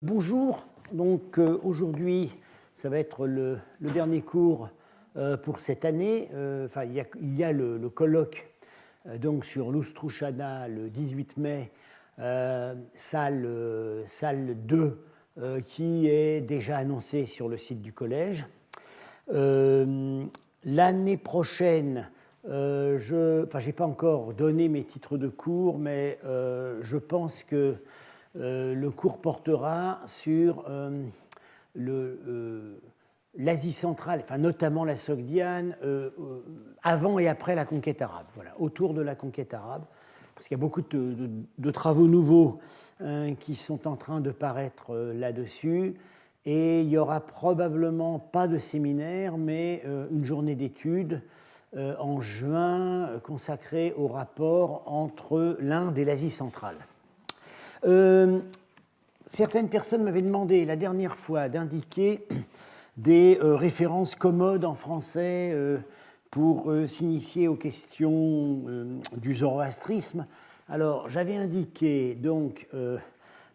Bonjour, donc aujourd'hui ça va être le dernier cours pour cette année. Enfin, il y a le colloque donc sur l'Oustrouchana le 18 mai, salle 2, qui est déjà annoncée sur le site du collège. L'année prochaine, je n'ai pas encore donné mes titres de cours, mais je pense que le cours portera sur l'Asie centrale, enfin notamment la Sogdiane, avant et après la conquête arabe, voilà, autour de la conquête arabe, parce qu'il y a beaucoup de travaux nouveaux qui sont en train de paraître là-dessus, et il n'y aura probablement pas de séminaire, mais une journée d'études en juin consacrée au rapport entre l'Inde et l'Asie centrale. Certaines personnes m'avaient demandé la dernière fois d'indiquer des références commodes en français pour s'initier aux questions du zoroastrisme. Alors, j'avais indiqué donc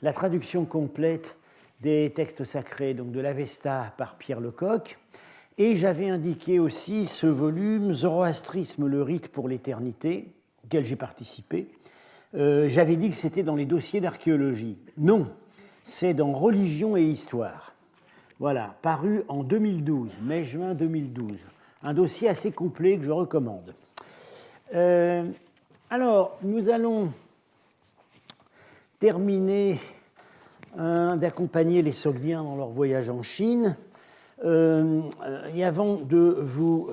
la traduction complète des textes sacrés, donc de l'Avesta par Pierre Lecoq, et j'avais indiqué aussi ce volume Zoroastrisme, le rite pour l'éternité, auquel j'ai participé. J'avais dit que c'était dans les dossiers d'archéologie. Non, c'est dans Religion et Histoire. Voilà, paru en 2012, mai-juin 2012. Un dossier assez complet que je recommande. Alors, nous allons terminer d'accompagner les Sogdiens dans leur voyage en Chine. Et avant de vous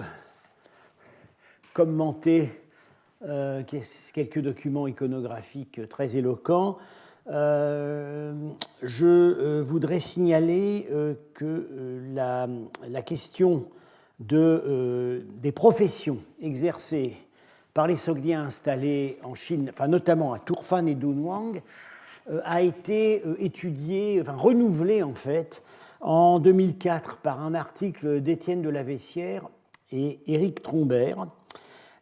commenter quelques documents iconographiques très éloquents, je voudrais signaler que la question des professions exercées par les Sogdiens installés en Chine, enfin notamment à Turfan et Dunhuang, a été étudiée, enfin renouvelée en fait, en 2004 par un article d'Étienne de la Vessière et Éric Trombert,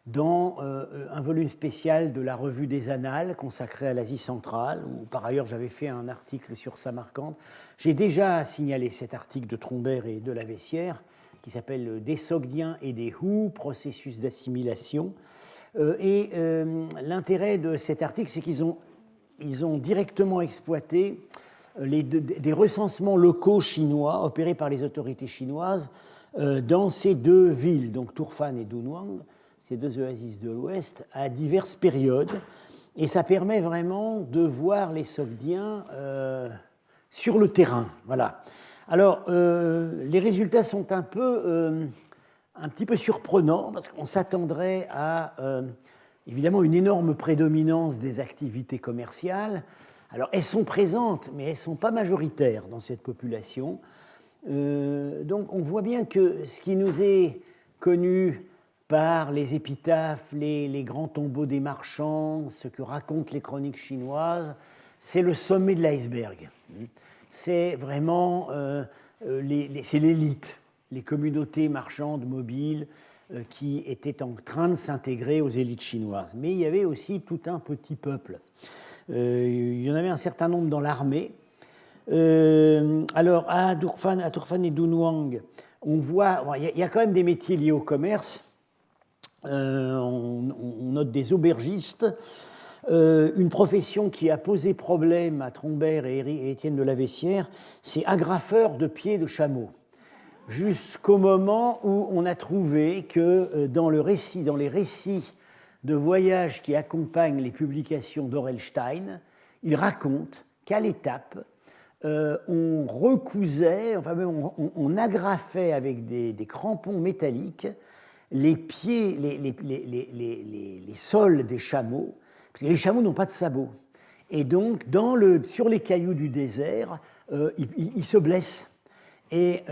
dans un volume spécial de la Revue des Annales consacré à l'Asie centrale, où par ailleurs j'avais fait un article sur Samarcande. J'ai déjà signalé cet article de Trombert et de la Vessière, qui s'appelle « Des Sogdiens et des Hu, processus d'assimilation ». L'intérêt de cet article, c'est qu'ils ont directement exploité des recensements locaux chinois opérés par les autorités chinoises dans ces deux villes, donc Turfan et Dunhuang, ces deux oasis de l'Ouest, à diverses périodes. Et ça permet vraiment de voir les Sogdiens sur le terrain. Voilà. Alors, les résultats sont un petit peu surprenants, parce qu'on s'attendrait à, évidemment, une énorme prédominance des activités commerciales. Alors, elles sont présentes, mais elles ne sont pas majoritaires dans cette population. Donc, on voit bien que ce qui nous est connu par les épitaphes, les grands tombeaux des marchands, ce que racontent les chroniques chinoises, c'est le sommet de l'iceberg. C'est vraiment c'est l'élite, les communautés marchandes mobiles qui étaient en train de s'intégrer aux élites chinoises. Mais il y avait aussi tout un petit peuple. Il y en avait un certain nombre dans l'armée. Alors, à Turfan et Dunhuang, on voit, il y a quand même des métiers liés au commerce. On note des aubergistes, une profession qui a posé problème à Trombert et Étienne de la Vessière, c'est agrafeur de pieds de chameau. Jusqu'au moment où on a trouvé que dans les récits de voyages qui accompagnent les publications d'Orelstein, il raconte qu'à l'étape, on recousait, enfin même on agrafait avec des crampons métalliques les pieds, les sols des chameaux, parce que les chameaux n'ont pas de sabots. Et donc, sur les cailloux du désert, ils se blessent. Et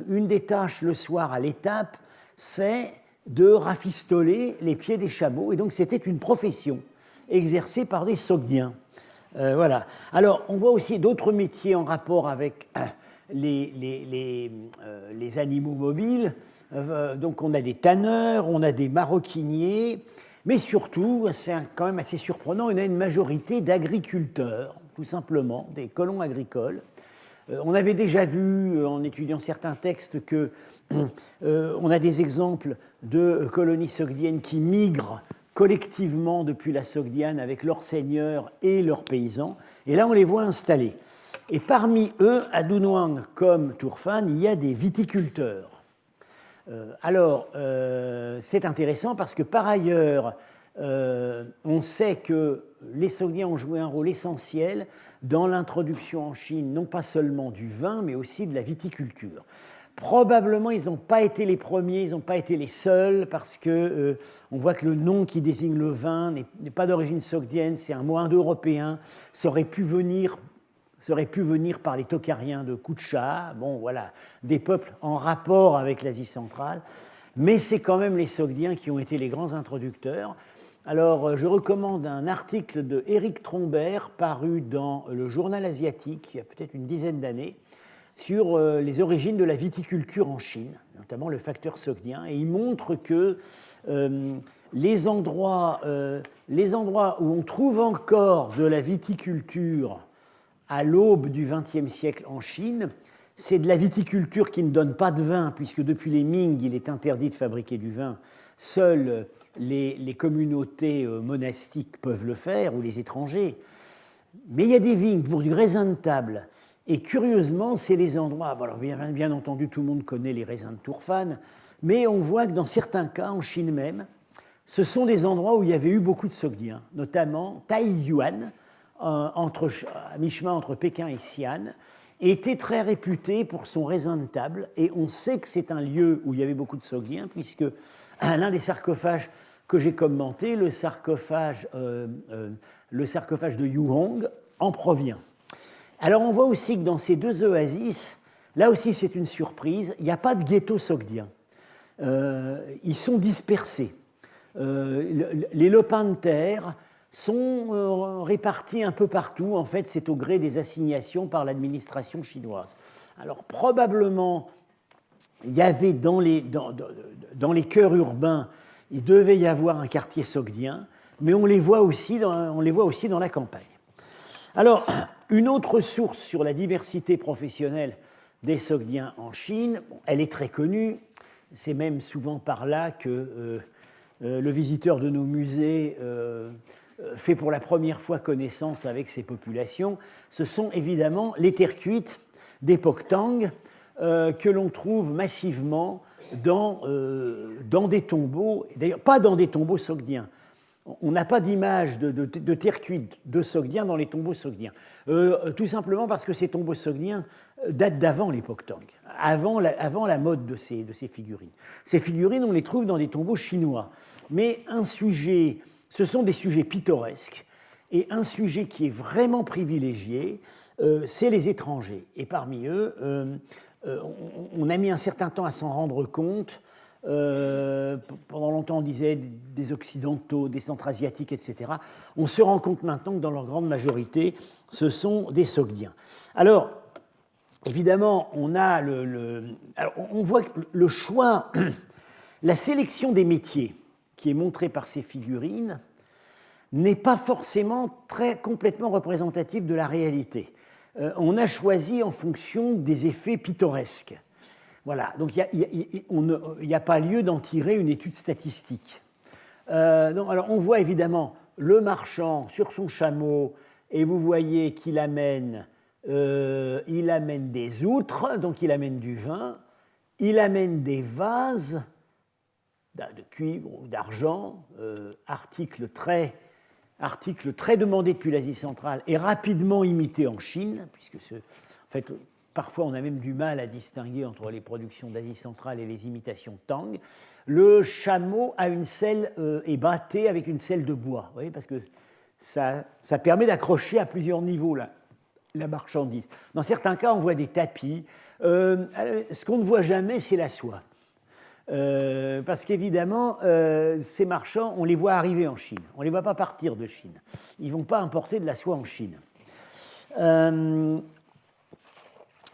une des tâches le soir à l'étape, c'est de rafistoler les pieds des chameaux. Et donc, c'était une profession exercée par des Sogdiens. Voilà. Alors, on voit aussi d'autres métiers en rapport avec les animaux mobiles. Donc on a des tanneurs, on a des maroquiniers, mais surtout, c'est quand même assez surprenant, on a une majorité d'agriculteurs, tout simplement, des colons agricoles, On avait déjà vu, en étudiant certains textes, que on a des exemples de colonies sogdiennes qui migrent collectivement depuis la Sogdiane avec leurs seigneurs et leurs paysans. Et là, on les voit installés. Et parmi eux, à Dunhuang comme Turfan, il y a des viticulteurs. C'est intéressant parce que par ailleurs, on sait que les Sogdiens ont joué un rôle essentiel dans l'introduction en Chine, non pas seulement du vin, mais aussi de la viticulture. Probablement, ils n'ont pas été les premiers, ils n'ont pas été les seuls, parce que on voit que le nom qui désigne le vin n'est pas d'origine sogdienne, c'est un mot indo-européen, ça aurait pu venir par les Tochariens de Kutcha, bon voilà, des peuples en rapport avec l'Asie centrale, mais c'est quand même les Sogdiens qui ont été les grands introducteurs. Alors, je recommande un article de Éric Trombert paru dans le Journal asiatique, il y a peut-être une dizaine d'années, sur les origines de la viticulture en Chine, notamment le facteur sogdien, et il montre que les endroits où on trouve encore de la viticulture à l'aube du XXe siècle en Chine, c'est de la viticulture qui ne donne pas de vin, puisque depuis les Ming, il est interdit de fabriquer du vin. Seules les communautés monastiques peuvent le faire, ou les étrangers. Mais il y a des vignes pour du raisin de table. Et curieusement, c'est les endroits... Alors bien entendu, tout le monde connaît les raisins de Turfan, mais on voit que dans certains cas, en Chine même, ce sont des endroits où il y avait eu beaucoup de Sogdiens, notamment Taiyuan, à mi-chemin entre Pékin et Xi'an, était très réputé pour son raisin de table, et on sait que c'est un lieu où il y avait beaucoup de Sogdiens, puisque l'un des sarcophages que j'ai commenté, le sarcophage de Yuhong, en provient. Alors on voit aussi que dans ces deux oasis, là aussi c'est une surprise, il n'y a pas de ghetto sogdien. Ils sont dispersés. Les lopins de terre sont répartis un peu partout. En fait, c'est au gré des assignations par l'administration chinoise. Alors probablement, il y avait dans les cœurs urbains, il devait y avoir un quartier sogdien, mais on les voit aussi dans la campagne. Alors, une autre source sur la diversité professionnelle des Sogdiens en Chine, elle est très connue, c'est même souvent par là que le visiteur de nos musées fait pour la première fois connaissance avec ces populations, ce sont évidemment les terres cuites d'époque Tang que l'on trouve massivement dans des tombeaux, d'ailleurs pas dans des tombeaux sogdiens. On n'a pas d'image de terre cuite de Sogdiens dans les tombeaux sogdiens. Tout simplement parce que ces tombeaux sogdiens datent d'avant l'époque Tang, avant la mode de ces figurines. Ces figurines, on les trouve dans des tombeaux chinois. Mais ce sont des sujets pittoresques, et un sujet qui est vraiment privilégié, c'est les étrangers. Et parmi eux, on a mis un certain temps à s'en rendre compte. Pendant longtemps, on disait des Occidentaux, des Centra-Asiatiques, etc. On se rend compte maintenant que dans leur grande majorité, ce sont des Sogdiens. Alors, évidemment, on voit que le choix, la sélection des métiers qui est montrée par ces figurines n'est pas forcément complètement représentative de la réalité. On a choisi en fonction des effets pittoresques. Voilà, donc il n'y a pas lieu d'en tirer une étude statistique. Alors on voit évidemment le marchand sur son chameau, et vous voyez qu'il amène des outres, donc il amène du vin, il amène des vases de cuivre ou d'argent, article très demandé depuis l'Asie centrale et rapidement imité en Chine, puisque en fait, parfois, on a même du mal à distinguer entre les productions d'Asie centrale et les imitations Tang. Le chameau a une selle est batté avec une selle de bois, vous voyez, parce que ça permet d'accrocher à plusieurs niveaux la marchandise. Dans certains cas, on voit des tapis. Ce qu'on ne voit jamais, c'est la soie. Parce qu'évidemment, ces marchands, on les voit arriver en Chine. On ne les voit pas partir de Chine. Ils ne vont pas importer de la soie en Chine.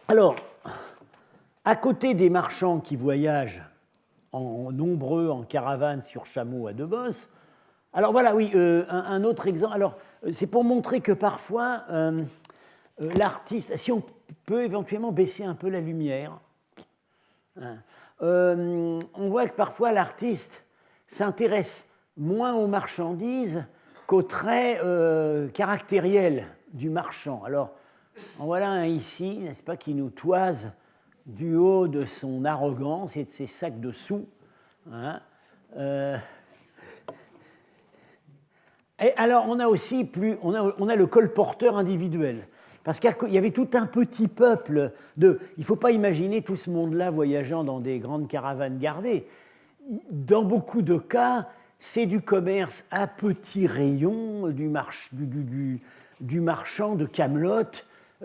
Alors, à côté des marchands qui voyagent en nombreux en caravane sur chameau à deux bosses, alors voilà, oui, un autre exemple. Alors, c'est pour montrer que parfois, l'artiste, si on peut éventuellement baisser un peu la lumière, hein, on voit que parfois l'artiste s'intéresse moins aux marchandises qu'aux traits caractériels du marchand. Alors, en voilà un ici, n'est-ce pas, qui nous toise du haut de son arrogance et de ses sacs de sous. Hein. Et alors, on a aussi on a le colporteur individuel. Parce qu'il y avait tout un petit peuple de... Il ne faut pas imaginer tout ce monde-là voyageant dans des grandes caravanes gardées. Dans beaucoup de cas, c'est du commerce à petits rayons du marchand de Camelot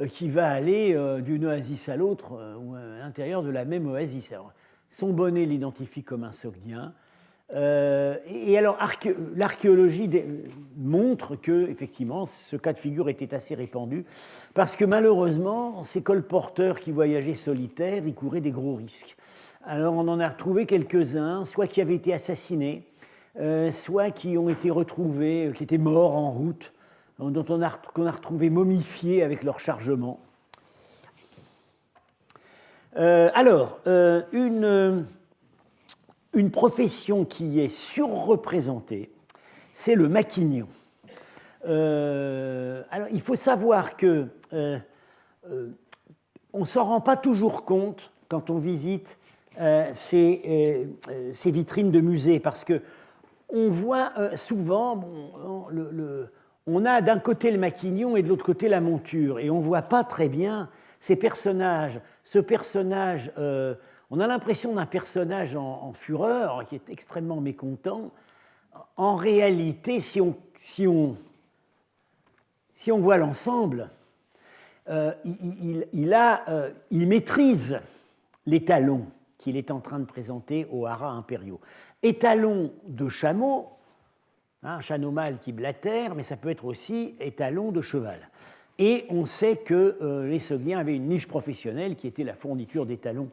qui va aller d'une oasis à l'autre ou à l'intérieur de la même oasis. Alors, son bonnet l'identifie comme un Sogdien. Et alors, l'archéologie montre que, effectivement, ce cas de figure était assez répandu, parce que malheureusement, ces colporteurs qui voyageaient solitaires, ils couraient des gros risques. Alors, on en a retrouvé quelques-uns, soit qui avaient été assassinés, soit qui ont été retrouvés, qui étaient morts en route, qu'on a retrouvé momifiés avec leur chargement. Une profession qui est surreprésentée, c'est le maquignon. Alors, il faut savoir que on ne s'en rend pas toujours compte quand on visite ces vitrines de musées, parce que on voit souvent, on a d'un côté le maquignon et de l'autre côté la monture, et on ne voit pas très bien ces personnages. Ce personnage... on a l'impression d'un personnage en fureur qui est extrêmement mécontent. En réalité, si on voit l'ensemble, il maîtrise l'étalon qu'il est en train de présenter aux haras impériaux. Étalon de chameau, un chameau mâle qui blatère, mais ça peut être aussi étalon de cheval. Et on sait que les Sogdiens avaient une niche professionnelle qui était la fourniture d'étalons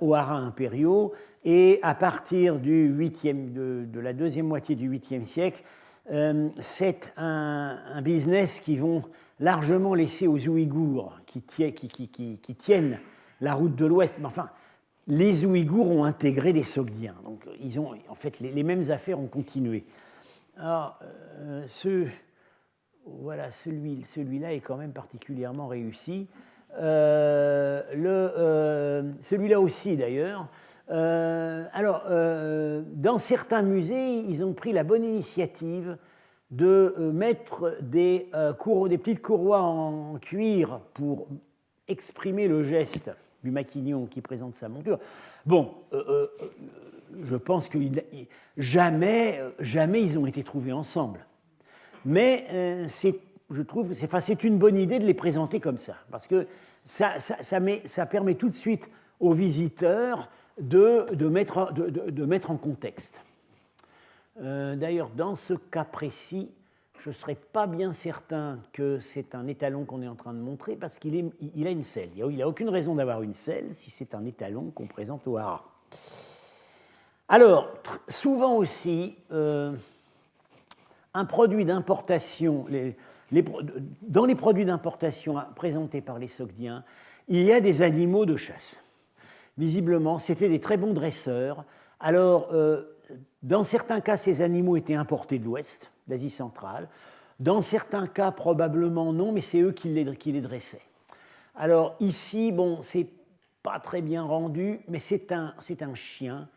aux haras impériaux, et à partir de la deuxième moitié du 8e siècle, c'est un business qui vont largement laisser aux Ouïghours qui tiennent la route de l'Ouest. Mais enfin, les Ouïghours ont intégré des Sogdiens, donc en fait les mêmes affaires ont continué. Alors, celui-là est quand même particulièrement réussi. Celui-là aussi d'ailleurs. Dans certains musées, ils ont pris la bonne initiative de mettre des petites courroies en cuir pour exprimer le geste du maquignon qui présente sa monture. Bon, je pense que jamais ils ont été trouvés ensemble. Mais je trouve que c'est une bonne idée de les présenter comme ça, parce que ça permet tout de suite aux visiteurs de mettre en contexte. D'ailleurs, dans ce cas précis, je ne serais pas bien certain que c'est un étalon qu'on est en train de montrer, parce qu'il a une selle. Il n'a aucune raison d'avoir une selle si c'est un étalon qu'on présente au haras. Alors, souvent aussi, un produit d'importation, dans les produits d'importation présentés par les Sogdiens, il y a des animaux de chasse. Visiblement, c'était des très bons dresseurs. Alors, dans certains cas, ces animaux étaient importés de l'Ouest, d'Asie centrale. Dans certains cas, probablement non, mais c'est eux qui les dressaient. Alors ici, bon, c'est pas très bien rendu, mais c'est un chien.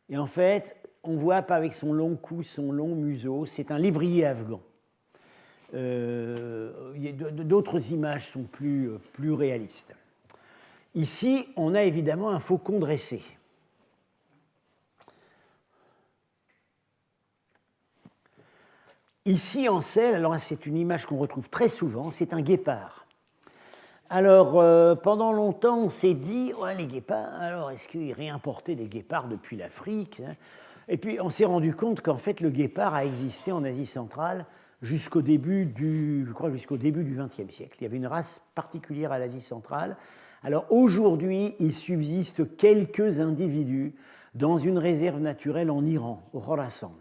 Et en fait, on voit pas avec son long cou, son long museau, c'est un lévrier afghan. D'autres images sont plus réalistes. Ici, on a évidemment un faucon dressé. Ici, en selle, alors c'est une image qu'on retrouve très souvent, c'est un guépard. Alors, pendant longtemps, on s'est dit, ouais, les guépards, alors est-ce qu'ils réimportaient des guépards depuis l'Afrique, hein? Et puis, on s'est rendu compte qu'en fait, le guépard a existé en Asie centrale jusqu'au début du XXe siècle. Il y avait une race particulière à l'Asie centrale. Alors, aujourd'hui, il subsiste quelques individus dans une réserve naturelle en Iran, au Khorasan.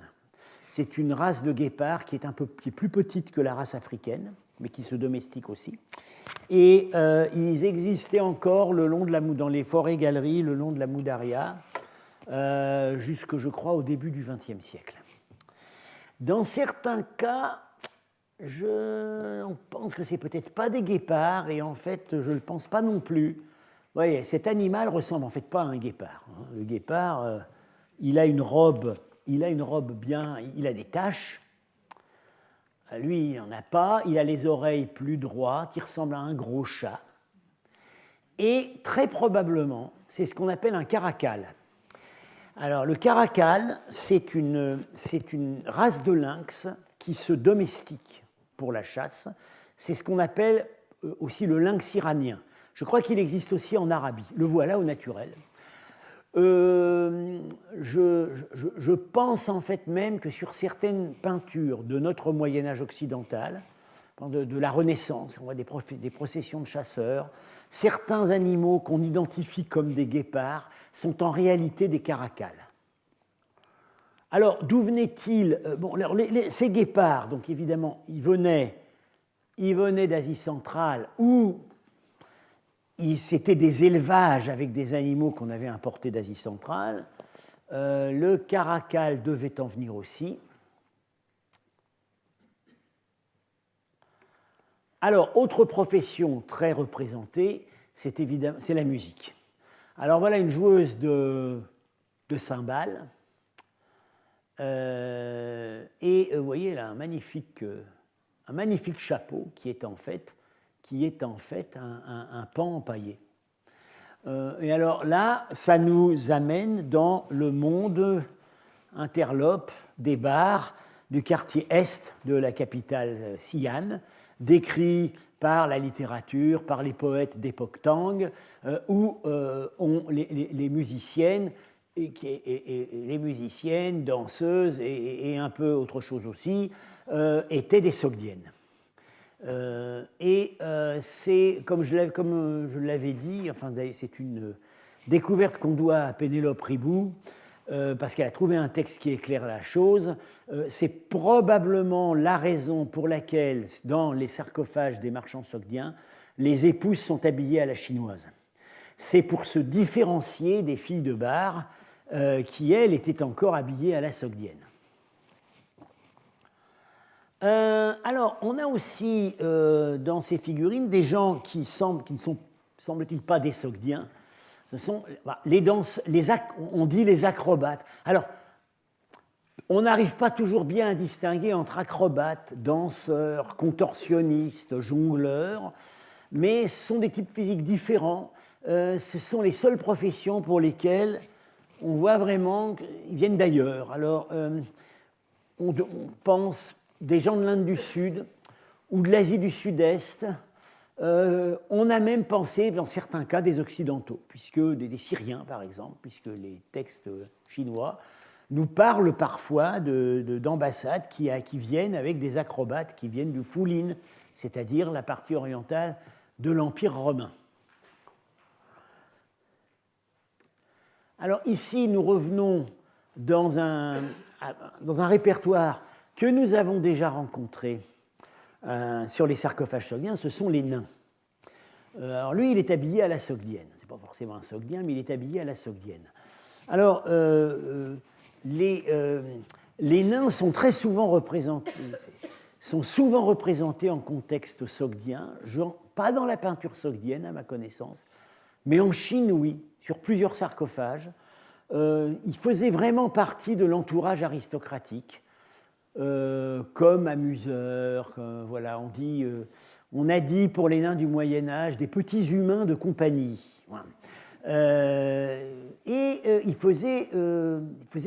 C'est une race de guépard qui est plus petite que la race africaine. mais qui se domestiquent aussi. Et ils existaient encore le long de dans les forêts-galeries, le long de la Moudaria, jusque, je crois, au début du XXe siècle. Dans certains cas, on pense que c'est peut-être pas des guépards, et en fait, je ne le pense pas non plus. Vous voyez, cet animal ressemble en fait pas à un guépard. Le guépard, il a une robe bien, il a des taches. Lui, il n'en a pas. Il a les oreilles plus droites. Il ressemble à un gros chat. Et très probablement, c'est ce qu'on appelle un caracal. Alors, le caracal, c'est une race de lynx qui se domestique pour la chasse. C'est ce qu'on appelle aussi le lynx iranien. Je crois qu'il existe aussi en Arabie. Le voilà au naturel. Je pense en fait même que sur certaines peintures de notre Moyen-Âge occidental, de la Renaissance, on voit des processions de chasseurs, certains animaux qu'on identifie comme des guépards sont en réalité des caracals. Alors, d'où venaient-ils? Ces guépards, donc évidemment, ils venaient d'Asie centrale où c'était des élevages avec des animaux qu'on avait importés d'Asie centrale. Le caracal devait en venir aussi. Alors, autre profession très représentée, c'est la musique. Alors voilà une joueuse de cymbales. Et vous voyez là un magnifique chapeau qui est en fait un pan empaillé. Et alors là, ça nous amène dans le monde interlope des bars du quartier est de la capitale Xi'an, décrit par la littérature, par les poètes d'époque Tang, où les musiciennes, les musiciennes, danseuses et un peu autre chose aussi, étaient des Sogdiennes. C'est, comme je l'avais dit, enfin, c'est une découverte qu'on doit à Pénélope Ribou, parce qu'elle a trouvé un texte qui éclaire la chose. C'est probablement la raison pour laquelle, dans les sarcophages des marchands sogdiens, les épouses sont habillées à la chinoise. C'est pour se différencier des filles de bar qui, elles, étaient encore habillées à la sogdienne. Alors, on a aussi dans ces figurines des gens qui ne sont, semble-t-il, pas des Sogdiens. Ce sont on dit les acrobates. Alors, on n'arrive pas toujours bien à distinguer entre acrobates, danseurs, contorsionnistes, jongleurs, mais ce sont des types physiques différents. Ce sont les seules professions pour lesquelles on voit vraiment qu'ils viennent d'ailleurs. Alors, on pense des gens de l'Inde du Sud ou de l'Asie du Sud-Est. On a même pensé, dans certains cas, des Occidentaux, puisque des Syriens, par exemple, puisque les textes chinois nous parlent parfois d'ambassades qui viennent avec des acrobates qui viennent du Foulin, c'est-à-dire la partie orientale de l'Empire romain. Alors ici, nous revenons dans un répertoire que nous avons déjà rencontré sur les sarcophages sogdiens, ce sont les nains. Alors lui, il est habillé à la sogdienne. Ce n'est pas forcément un sogdien, mais il est habillé à la sogdienne. Alors, les nains sont très souvent représentés, en contexte sogdien, pas dans la peinture sogdienne, à ma connaissance, mais en Chine, oui, sur plusieurs sarcophages. Ils faisaient vraiment partie de l'entourage aristocratique. Comme amuseurs, voilà, on a dit pour les nains du Moyen-Âge des petits humains de compagnie. Voilà. Il faisait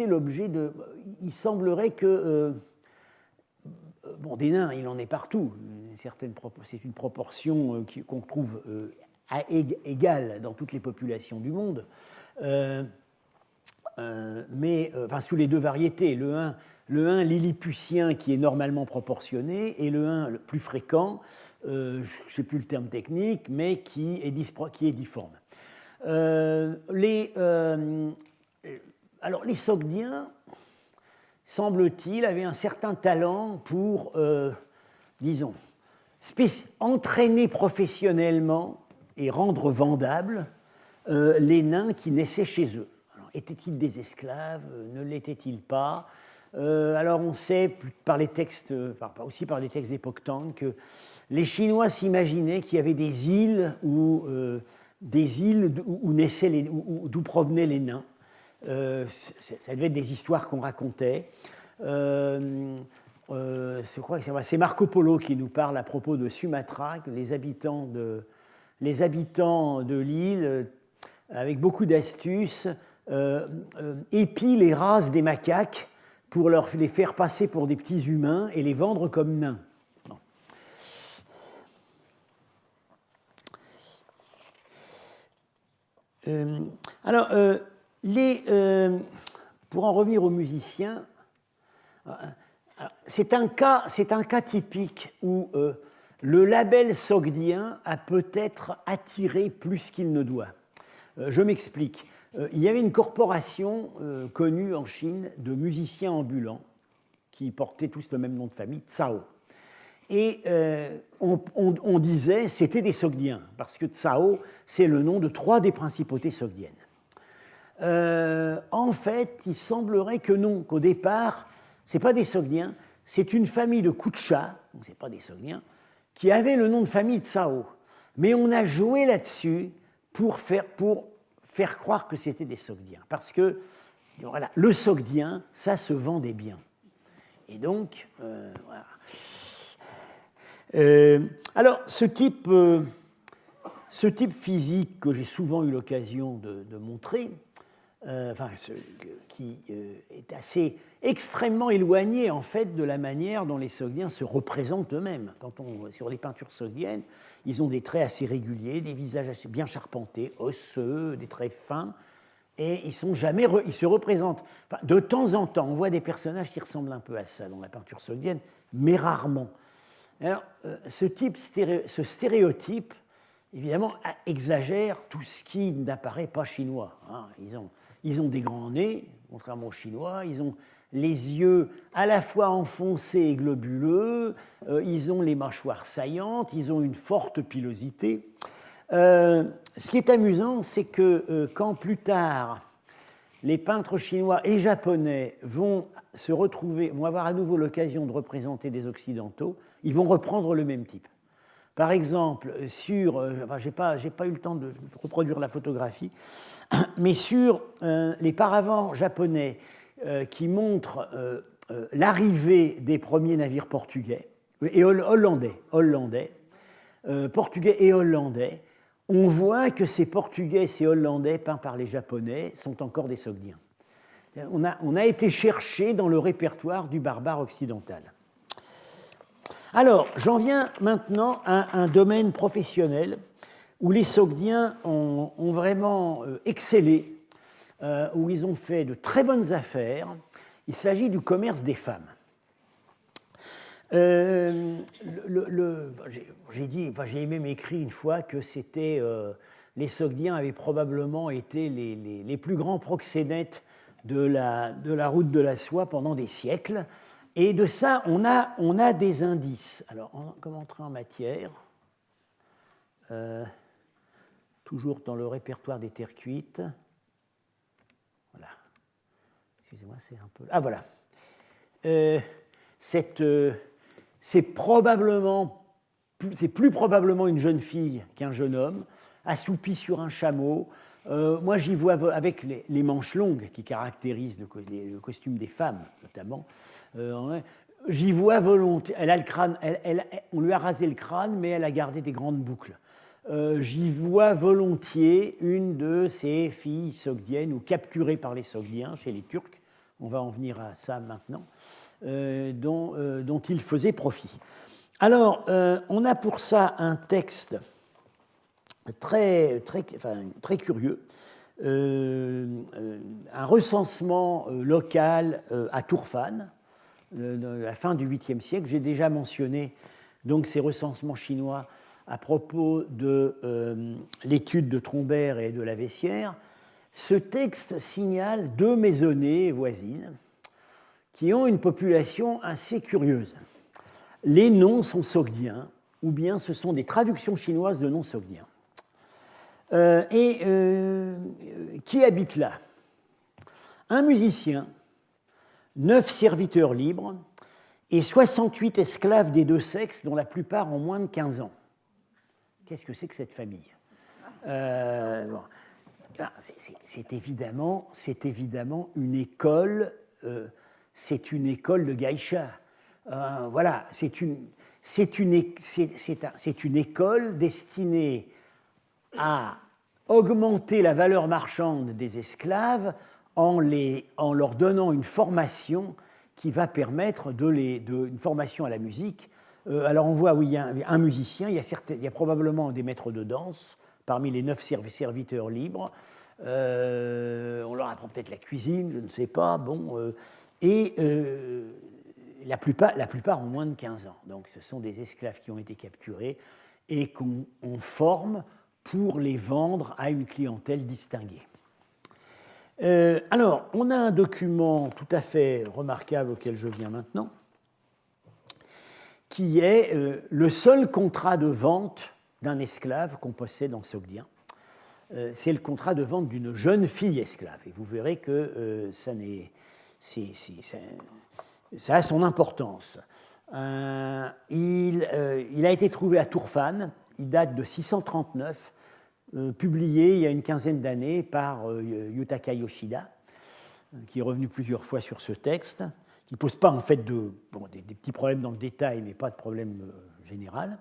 l'objet de. Il semblerait que. Des nains, il en est partout. C'est une proportion qu'on trouve égale dans toutes les populations du monde. Sous les deux variétés, le 1 lilliputien qui est normalement proportionné et le 1 le plus fréquent, je ne sais plus le terme technique, mais qui est difforme. Les Sogdiens, semble-t-il, avaient un certain talent pour, disons, entraîner professionnellement et rendre vendables les nains qui naissaient chez eux. Étaient-ils des esclaves? Ne l'étaient-ils pas? Alors on sait, par les textes, aussi par les textes d'époque Tang, que les Chinois s'imaginaient qu'il y avait des îles où naissaient d'où provenaient les nains. Ça devait être des histoires qu'on racontait. Je crois que c'est Marco Polo qui nous parle à propos de Sumatra, que les habitants de l'île, avec beaucoup d'astuces, épient les races des macaques pour les faire passer pour des petits humains et les vendre comme nains. Bon. Pour en revenir aux musiciens, c'est un cas typique où le label sogdien a peut-être attiré plus qu'il ne doit. Je m'explique. Il y avait une corporation connue en Chine de musiciens ambulants qui portaient tous le même nom de famille, Tsao. Et on disait c'était des sogdiens, parce que Tsao, c'est le nom de 3 des principautés sogdiennes. En fait, il semblerait que non, qu'au départ, ce n'est pas des sogdiens, c'est une famille de Kucha, donc ce n'est pas des sogdiens, qui avait le nom de famille Tsao. Mais on a joué là-dessus pour faire croire que c'était des sogdiens. Parce que voilà, le sogdien, ça se vendait bien. Et donc, voilà. Alors, ce type physique que j'ai souvent eu l'occasion de montrer, qui est assez extrêmement éloigné en fait de la manière dont les sogdiens se représentent eux-mêmes. Sur les peintures sogdiennes, ils ont des traits assez réguliers, des visages assez bien charpentés, osseux, des traits fins, et ils se représentent. Enfin, de temps en temps, on voit des personnages qui ressemblent un peu à ça dans la peinture sogdienne, mais rarement. Alors, ce stéréotype, évidemment, exagère tout ce qui n'apparaît pas chinois. Hein. Ils ont des grands nez, contrairement aux Chinois, ils ont les yeux à la fois enfoncés et globuleux, ils ont les mâchoires saillantes, ils ont une forte pilosité. Ce qui est amusant, c'est que quand plus tard, les peintres chinois et japonais vont avoir à nouveau l'occasion de représenter des Occidentaux, ils vont reprendre le même type. Par exemple, j'ai pas eu le temps de reproduire la photographie, mais sur les paravents japonais qui montrent l'arrivée des premiers navires portugais et portugais et hollandais, on voit que ces portugais et ces hollandais peints par les japonais sont encore des sogdiens. On a été chercher dans le répertoire du barbare occidental. Alors, j'en viens maintenant à un domaine professionnel où les sogdiens ont vraiment excellé, où ils ont fait de très bonnes affaires. Il s'agit du commerce des femmes. J'ai même écrit une fois que les sogdiens avaient probablement été les plus grands proxénètes de la route de la soie pendant des siècles. Et de ça, on a des indices. Alors, comme entrer en matière, toujours dans le répertoire des terres cuites. Voilà. Excusez-moi, c'est un peu... Ah, voilà. C'est plus probablement une jeune fille qu'un jeune homme, assoupi sur un chameau. Moi, j'y vois, avec les manches longues qui caractérisent le costume des femmes, notamment, j'y vois volontiers. Elle a le crâne, on lui a rasé le crâne, mais elle a gardé des grandes boucles. J'y vois volontiers une de ces filles sogdiennes ou capturées par les sogdiens chez les Turcs, on va en venir à ça maintenant, dont il faisait profit. Alors, on a pour ça un texte très curieux, un recensement local à Tourfan, de la fin du 8e siècle. J'ai déjà mentionné donc, ces recensements chinois à propos de l'étude de Trombert et de la Vessière. Ce texte signale 2 maisonnées voisines qui ont une population assez curieuse. Les noms sont sogdiens ou bien ce sont des traductions chinoises de noms sogdiens. Qui habite là? Un musicien, 9 serviteurs libres et 68 esclaves des deux sexes, dont la plupart ont moins de 15 ans. Qu'est-ce que c'est que cette famille? Bon. C'est évidemment une école, c'est une école de geisha. Voilà, c'est une école destinée à augmenter la valeur marchande des esclaves en leur donnant une formation qui va permettre une formation à la musique. Alors on voit, oui, il y a un musicien, il y a probablement des maîtres de danse parmi les 9 serviteurs libres. On leur apprend peut-être la cuisine, je ne sais pas. Bon, la plupart ont moins de 15 ans. Donc ce sont des esclaves qui ont été capturés et qu'on forme pour les vendre à une clientèle distinguée. Alors, on a un document tout à fait remarquable auquel je viens maintenant, qui est le seul contrat de vente d'un esclave qu'on possède en sogdien. C'est le contrat de vente d'une jeune fille esclave. Et vous verrez que ça a son importance. Il a été trouvé à Turfan, il date de 639, publié il y a une quinzaine d'années par Yutaka Yoshida, qui est revenu plusieurs fois sur ce texte, qui ne pose pas en fait des petits problèmes dans le détail, mais pas de problème général.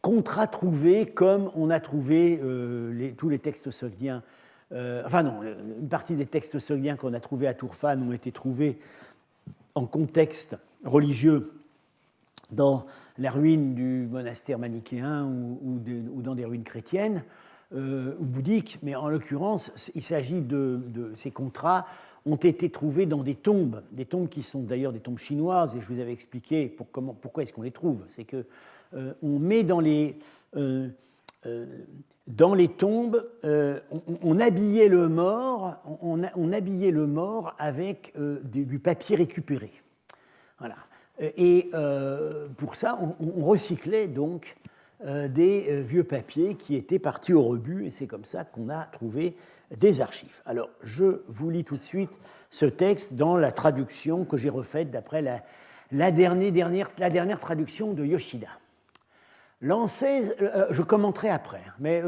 Contrat trouvé comme on a trouvé tous les textes sogdiens. Une partie des textes sogdiens qu'on a trouvés à Turfan ont été trouvés en contexte religieux dans la ruine du monastère manichéen ou dans des ruines chrétiennes ou bouddhiques, mais en l'occurrence, il s'agit de ces contrats ont été trouvés dans des tombes qui sont d'ailleurs des tombes chinoises, et je vous avais expliqué pourquoi est-ce qu'on les trouve. C'est que on met dans les tombes, on habillait le mort, on habillait le mort avec du papier récupéré. Voilà. Et pour ça, on recyclait donc des vieux papiers qui étaient partis au rebut, et c'est comme ça qu'on a trouvé des archives. Alors, je vous lis tout de suite ce texte dans la traduction que j'ai refaite d'après la dernière traduction de Yoshida. Je commenterai après, mais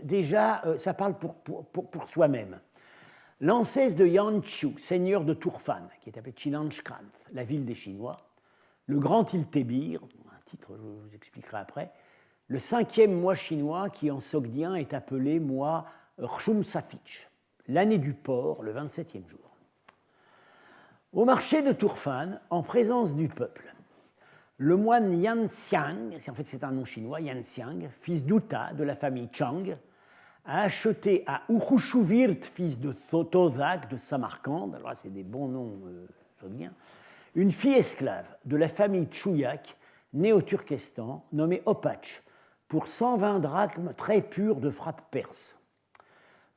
déjà, ça parle pour soi-même. L'ancêtre de Yanchu, seigneur de Turfan, qui est appelé Chinanshkran, la ville des Chinois, le grand Iltébir, un titre je vous expliquerai après, le 5e mois chinois qui en sogdien est appelé mois Rshum Safich, l'année du porc, le 27e jour. Au marché de Turfan, en présence du peuple, le moine Yan Xiang, en fait c'est un nom chinois, Yan Xiang, fils d'Uta de la famille Chang, a acheté à Ukhushuvirt, fils de Tozak de Samarcande, alors là c'est des bons noms sogdiens, une fille esclave de la famille Chuyak, née au Turkestan, nommée Opach, pour 120 drachmes très purs de frappe perse.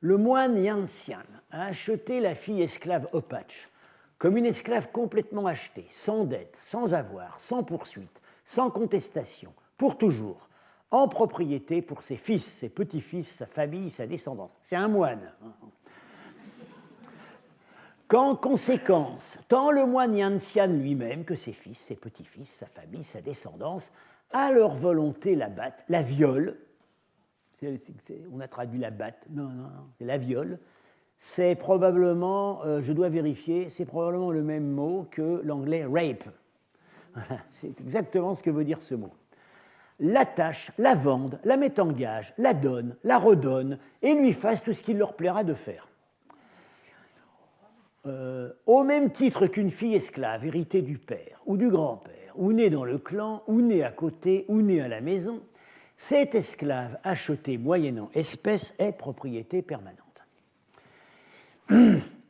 Le moine Yanxian a acheté la fille esclave Opach comme une esclave complètement achetée, sans dette, sans avoir, sans poursuite, sans contestation, pour toujours, en propriété pour ses fils, ses petits-fils, sa famille, sa descendance. C'est un moine. Qu'en conséquence, tant le moine Yanxian lui-même que ses fils, ses petits-fils, sa famille, sa descendance, à leur volonté la battent, la violent. On a traduit la batte, non, c'est la viole. C'est probablement, je dois vérifier, c'est probablement le même mot que l'anglais rape. Voilà, c'est exactement ce que veut dire ce mot. L'attachent, la vendent, la mettent en gage, la donnent, la redonnent et lui fassent tout ce qu'il leur plaira de faire. Au même titre qu'une fille esclave héritée du père ou du grand-père, ou née dans le clan, ou née à côté, ou née à la maison, cette esclave achetée moyennant espèce est propriété permanente.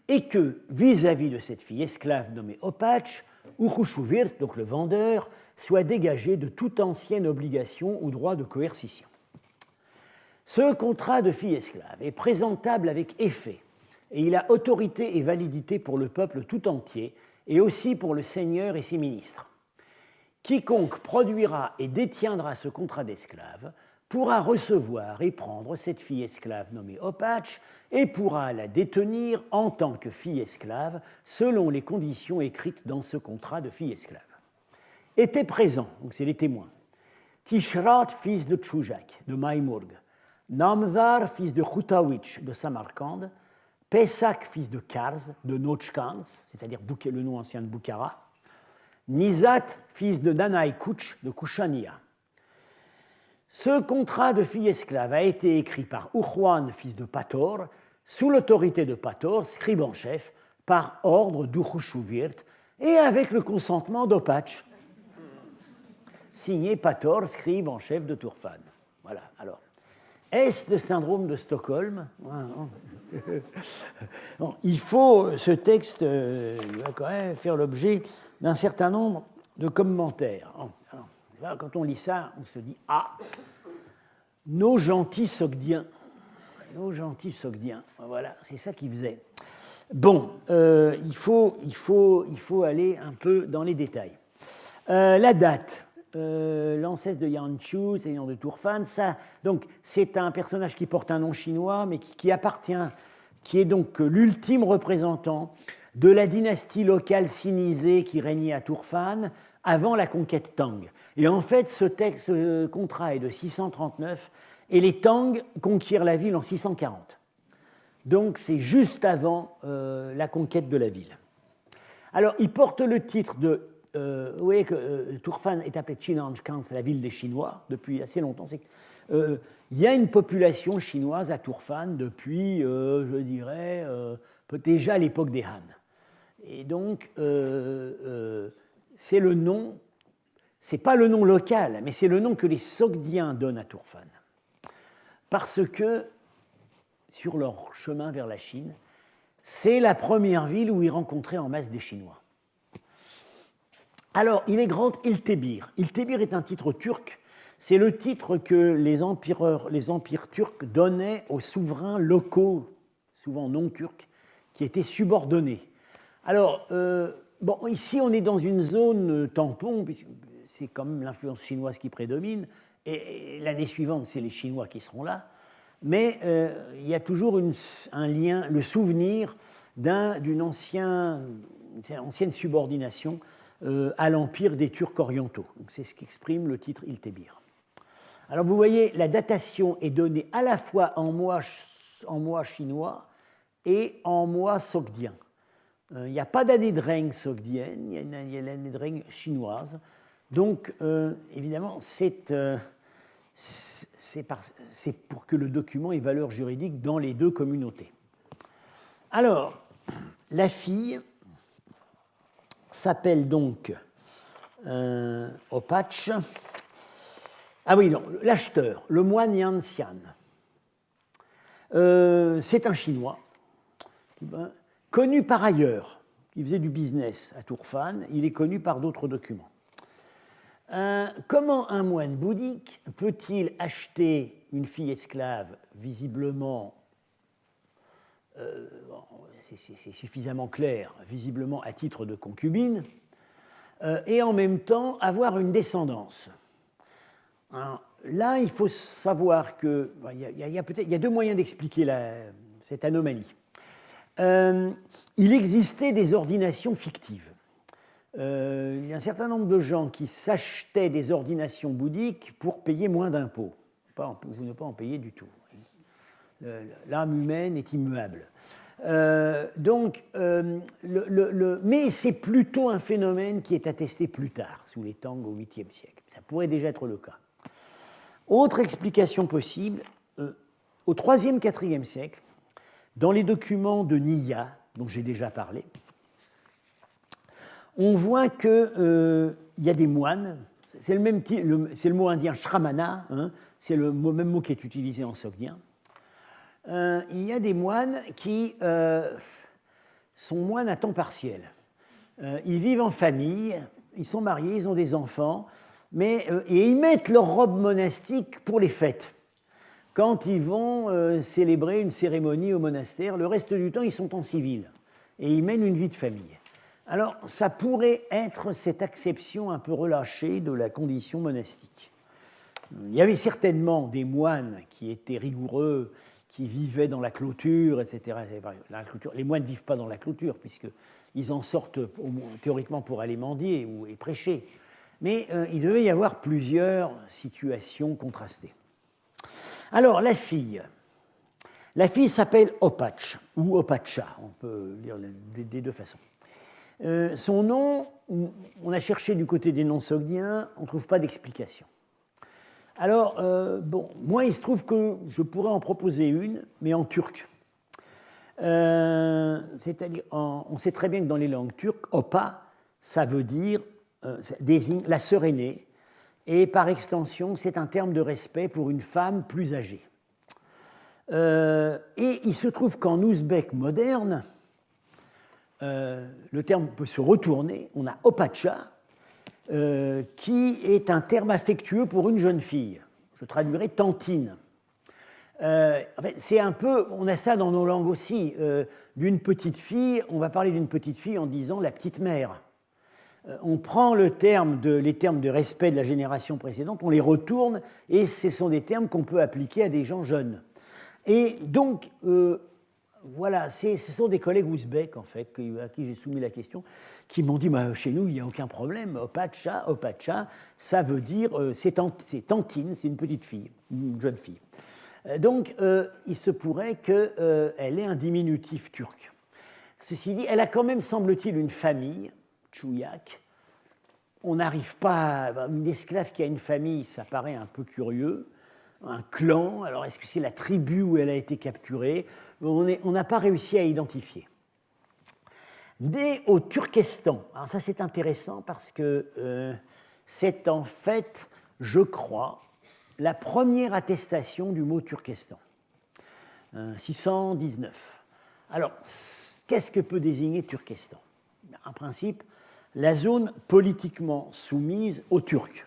Et que, vis-à-vis de cette fille esclave nommée Opach, Ukhushuvirt, donc le vendeur, soit dégagé de toute ancienne obligation ou droit de coercition. Ce contrat de fille esclave est présentable avec effet, et il a autorité et validité pour le peuple tout entier, et aussi pour le seigneur et ses ministres. quiconque produira et détiendra ce contrat d'esclave pourra recevoir et prendre cette fille esclave nommée Opatch et pourra la détenir en tant que fille esclave selon les conditions écrites dans ce contrat de fille esclave. Étaient présents, donc c'est les témoins, Tishrat, fils de Tchoujak, de Maïmourg, Namdar, fils de Khoutawitch, de Samarcande, Pesak, fils de Karz, de Nochkans, c'est-à-dire le nom ancien de Boukhara, Nizat, fils de Nanai Kouch, de Kouchania. Ce contrat de fille esclave a été écrit par Urwan, fils de Pator, sous l'autorité de Pator, scribe en chef, par ordre d'Ukhushuvirt et avec le consentement d'Opatch. Signé Pator, scribe en chef de Turfan. Voilà, alors. Est-ce le syndrome de Stockholm? Bon, il faut, ce texte va quand même faire l'objet d'un certain nombre de commentaires. Alors, quand on lit ça, on se dit « Ah, nos gentils Sogdiens, nos gentils Sogdiens. » Voilà, c'est ça qu'ils faisaient. Bon, il faut aller un peu dans les détails. La date. L'ancêtre de Yanchu, seigneur de Turfan, ça, donc c'est un personnage qui porte un nom chinois, mais qui appartient, qui est donc l'ultime représentant de la dynastie locale sinisée qui régnait à Turfan avant la conquête Tang. Et en fait, ce contrat est de 639 et les Tang conquièrent la ville en 640. Donc c'est juste avant la conquête de la ville. Alors, il porte le titre de vous voyez que Turfan est appelé Chinanjkan, la ville des Chinois, depuis assez longtemps. Il y a une population chinoise à Turfan depuis, je dirais, déjà à l'époque des Han. Et donc, c'est le nom, c'est pas le nom local, mais c'est le nom que les Sogdiens donnent à Turfan. Parce que, sur leur chemin vers la Chine, c'est la première ville où ils rencontraient en masse des Chinois. Alors, il est grand Iltébir. Iltébir est un titre turc. C'est le titre que les empires turcs donnaient aux souverains locaux, souvent non turcs, qui étaient subordonnés. Alors, bon, ici, on est dans une zone tampon, puisque c'est quand même l'influence chinoise qui prédomine, et l'année suivante, c'est les Chinois qui seront là. Mais il y a toujours un lien, le souvenir d'une ancienne subordination à l'empire des Turcs orientaux. C'est ce qu'exprime le titre Iltébir. Alors vous voyez, la datation est donnée à la fois en mois chinois et en mois sogdien. Il n'y a pas d'année de règne sogdienne, il y a l'année de règne chinoise. Donc évidemment, c'est pour que le document ait valeur juridique dans les deux communautés. Alors, la fille s'appelle donc Opatch. Ah oui, non, l'acheteur, le moine Yan Xian. C'est un Chinois, connu par ailleurs. Il faisait du business à Turfan, il est connu par d'autres documents. Comment un moine bouddhique peut-il acheter une fille esclave visiblement c'est suffisamment clair, visiblement à titre de concubine, et en même temps avoir une descendance. Alors, là, il faut savoir qu'il y a deux moyens d'expliquer cette anomalie. Il existait des ordinations fictives. Il y a un certain nombre de gens qui s'achetaient des ordinations bouddhiques pour payer moins d'impôts, ou ne pas en payer du tout. L'âme humaine est immuable. Mais c'est plutôt un phénomène qui est attesté plus tard, sous les Tang au 8e siècle. Ça pourrait déjà être le cas. Autre explication possible, au 3e, 4e siècle, dans les documents de Niya, dont j'ai déjà parlé, on voit qu'il y a des moines, c'est le mot indien shramana, hein, c'est le même mot qui est utilisé en sogdien. Il y a des moines qui sont moines à temps partiel. Ils vivent en famille, ils sont mariés, ils ont des enfants, et ils mettent leur robe monastique pour les fêtes. Quand ils vont célébrer une cérémonie au monastère, le reste du temps, ils sont en civil et ils mènent une vie de famille. Alors, ça pourrait être cette acception un peu relâchée de la condition monastique. Il y avait certainement des moines qui étaient rigoureux, qui vivaient dans la clôture, etc. Les moines ne vivent pas dans la clôture, puisqu'ils en sortent théoriquement pour aller mendier et prêcher. Mais il devait y avoir plusieurs situations contrastées. Alors, la fille s'appelle Opatch, ou Opacha, on peut lire des deux façons. Son nom, on a cherché du côté des noms sogdiens, on ne trouve pas d'explication. Alors, moi, il se trouve que je pourrais en proposer une, mais en turc. C'est-à-dire, on sait très bien que dans les langues turques, Opa, ça veut dire, ça désigne la sœur aînée, et par extension, c'est un terme de respect pour une femme plus âgée. Et il se trouve qu'en ouzbek moderne, le terme peut se retourner, on a Opacha, qui est un terme affectueux pour une jeune fille. Je traduirais tantine. En fait, c'est un peu, on a ça dans nos langues aussi, d'une petite fille, on va parler d'une petite fille en disant la petite mère. On prend les termes de respect de la génération précédente, on les retourne, et ce sont des termes qu'on peut appliquer à des gens jeunes. Et donc, voilà, ce sont des collègues ouzbeks, en fait, à qui j'ai soumis la question, qui m'ont dit chez nous, il n'y a aucun problème, Opacha, ça veut dire, c'est tantine, c'est une petite fille, une jeune fille. Donc, il se pourrait qu'elle ait un diminutif turc. Ceci dit, elle a quand même, semble-t-il, une famille, Chouyak. On n'arrive pas à. Une esclave qui a une famille, ça paraît un peu curieux. Un clan, alors est-ce que c'est la tribu où elle a été capturée? On n'a pas réussi à identifier. Dès au Turkestan, alors ça c'est intéressant parce que c'est en fait, je crois, la première attestation du mot Turkestan, 619. Alors, qu'est-ce que peut désigner Turkestan? En principe, la zone politiquement soumise aux Turcs.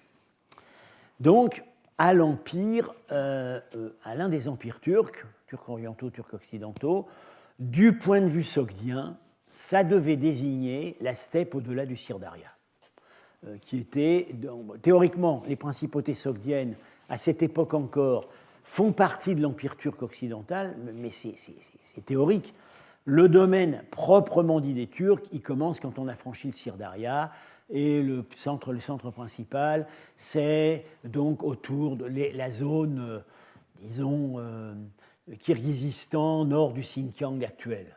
Donc, à l'empire, à l'un des empires turcs, turcs orientaux, turcs occidentaux, du point de vue sogdien, ça devait désigner la steppe au-delà du Sirdaria, qui était, théoriquement, les principautés sogdiennes, à cette époque encore, font partie de l'empire turc occidental, mais c'est théorique. Le domaine proprement dit des Turcs, il commence quand on a franchi le Sirdaria, et le centre principal, c'est donc autour de la zone, disons, Kirghizistan, nord du Xinjiang actuel.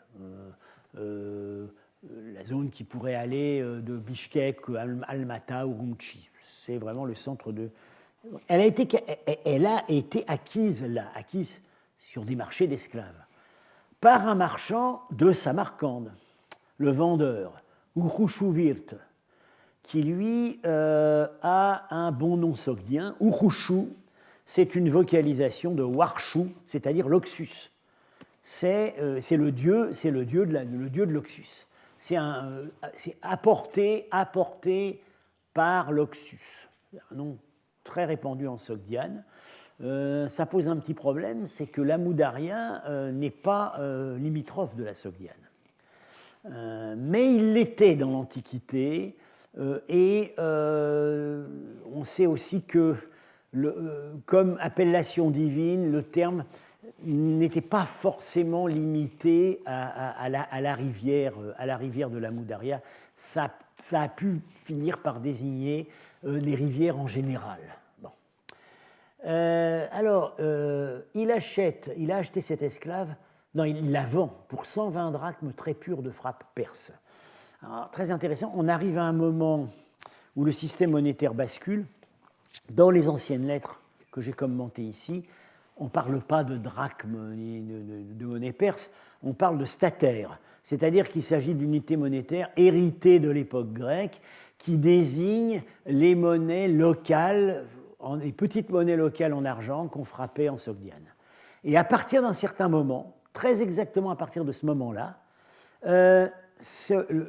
La zone qui pourrait aller de Bishkek, Almaty ou Urumqi. C'est vraiment le centre de... Elle a été acquise là, acquise sur des marchés d'esclaves, par un marchand de Samarcande, le vendeur, Urkhushuvirt, qui lui a un bon nom sogdien. Urkhushu, c'est une vocalisation de Warshu, c'est-à-dire l'Oxus. C'est le dieu de l'Oxus. C'est apporté par l'Oxus. Un nom très répandu en sogdiane. Ça pose un petit problème, c'est que l'Amou-Daria n'est pas limitrophe de la sogdiane. Mais il l'était dans l'Antiquité, et on sait aussi que, comme appellation divine, le terme n'était pas forcément limité à la rivière de l'Amou-Daria. Ça a pu finir par désigner les rivières en général. Bon. Il a acheté cet esclave, non, il la vend pour 120 drachmes très purs de frappe perse. Alors, très intéressant, on arrive à un moment où le système monétaire bascule. Dans les anciennes lettres que j'ai commentées ici, on ne parle pas de drachme ni de monnaie perse, on parle de statère, c'est-à-dire qu'il s'agit d'unités monétaires héritées de l'époque grecque qui désignent les monnaies locales, les petites monnaies locales en argent qu'on frappait en sogdiane. Et à partir d'un certain moment, très exactement à partir de ce moment-là,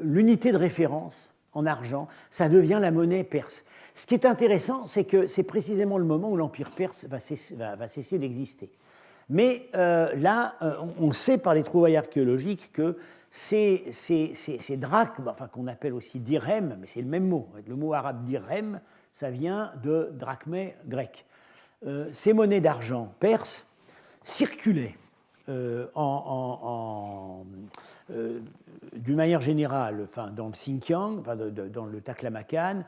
l'unité de référence en argent, ça devient la monnaie perse. Ce qui est intéressant, c'est que c'est précisément le moment où l'Empire perse va cesser d'exister. Mais là, on sait par les trouvailles archéologiques que ces drachmes, enfin, qu'on appelle aussi dirhem, mais c'est le même mot, le mot arabe dirhem, ça vient de drachmé grec. Ces monnaies d'argent perses circulaient d'une manière générale, enfin, dans le Xinjiang, enfin, dans le Taklamakan.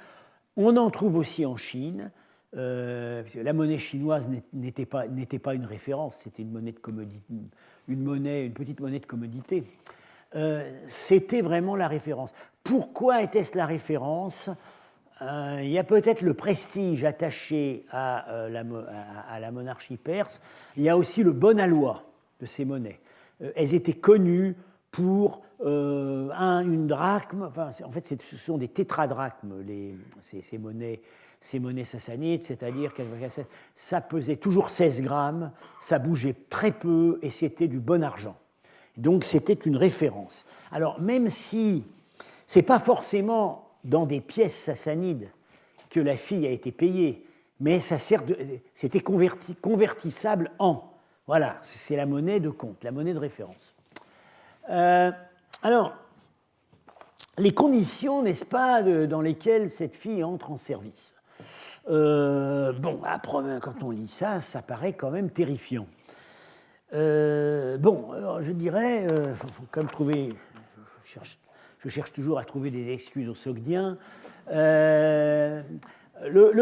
On en trouve aussi en Chine. La monnaie chinoise n'était pas une référence, c'était une monnaie de commodité, une petite monnaie de commodité. C'était vraiment la référence. Pourquoi était-ce la référence ? Il y a peut-être le prestige attaché à la monarchie perse. Il y a aussi le bon aloi de ces monnaies. Elles étaient connues pour une drachme. Enfin, en fait, ce sont des tétradrachmes, ces monnaies sassanides, c'est-à-dire que ça pesait toujours 16 grammes, ça bougeait très peu et c'était du bon argent. Donc c'était une référence. Alors même si ce n'est pas forcément dans des pièces sassanides que la fille a été payée, mais c'était convertissable en. Voilà, c'est la monnaie de compte, la monnaie de référence. Alors, les conditions, n'est-ce pas, dans lesquelles cette fille entre en service. Après, quand on lit ça, ça paraît quand même terrifiant. Alors je dirais, faut quand même trouver, je cherche toujours à trouver des excuses aux Sogdiens. Le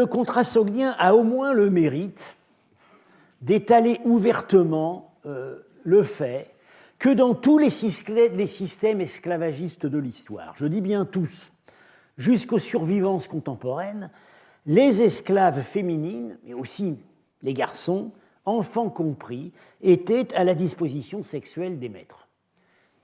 contrat sogdien a au moins le mérite d'étaler ouvertement le fait que dans tous les systèmes esclavagistes de l'histoire, je dis bien tous, jusqu'aux survivances contemporaines, les esclaves féminines, mais aussi les garçons, enfants compris, étaient à la disposition sexuelle des maîtres.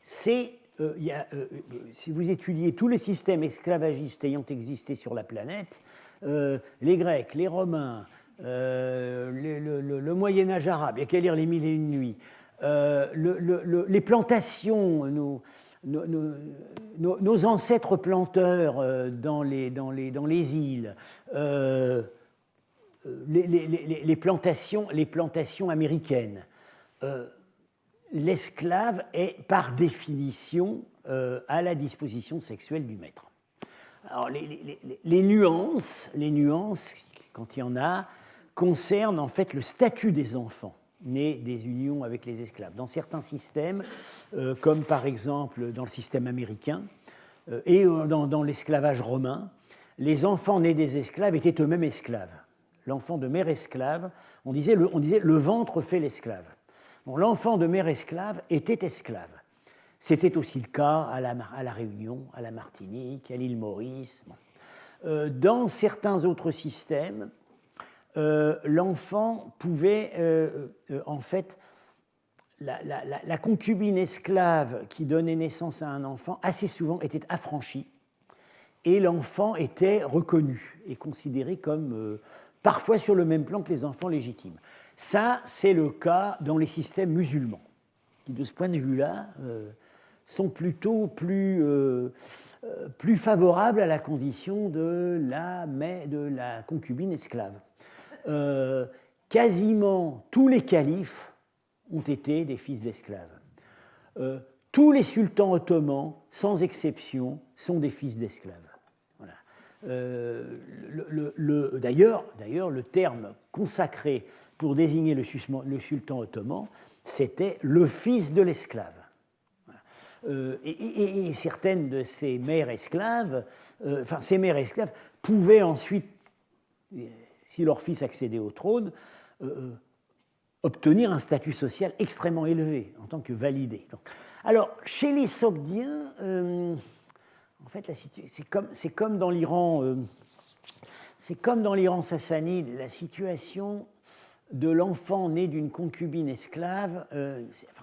Si vous étudiez tous les systèmes esclavagistes ayant existé sur la planète, les Grecs, les Romains, le Moyen-Âge arabe, il n'y a qu'à lire les Mille et une nuits, les plantations, nos ancêtres planteurs dans les îles, les plantations américaines. L'esclave est par définition à la disposition sexuelle du maître. Alors les nuances, quand il y en a, concernent en fait le statut des enfants nés des unions avec les esclaves. Dans certains systèmes, comme par exemple dans le système américain et dans l'esclavage romain, les enfants nés des esclaves étaient eux-mêmes esclaves. L'enfant de mère esclave, on disait le ventre fait l'esclave. Bon, l'enfant de mère esclave était esclave. C'était aussi le cas à la Réunion, à la Martinique, à l'île Maurice. Bon. Dans certains autres systèmes, l'enfant pouvait, en fait, la concubine esclave qui donnait naissance à un enfant, assez souvent était affranchie, et l'enfant était reconnu et considéré comme parfois sur le même plan que les enfants légitimes. Ça, c'est le cas dans les systèmes musulmans, qui, de ce point de vue-là, sont plutôt plus favorables à la condition de la concubine esclave. Quasiment tous les califes ont été des fils d'esclaves. Tous les sultans ottomans, sans exception, sont des fils d'esclaves. Voilà. D'ailleurs, le terme consacré pour désigner le sultan ottoman, c'était le fils de l'esclave. Et certaines de ces mères esclaves, pouvaient ensuite, si leur fils accédait au trône, obtenir un statut social extrêmement élevé en tant que validé. Alors, chez les Sogdiens, en fait, c'est comme dans l'Iran, sassanide, la situation de l'enfant né d'une concubine esclave,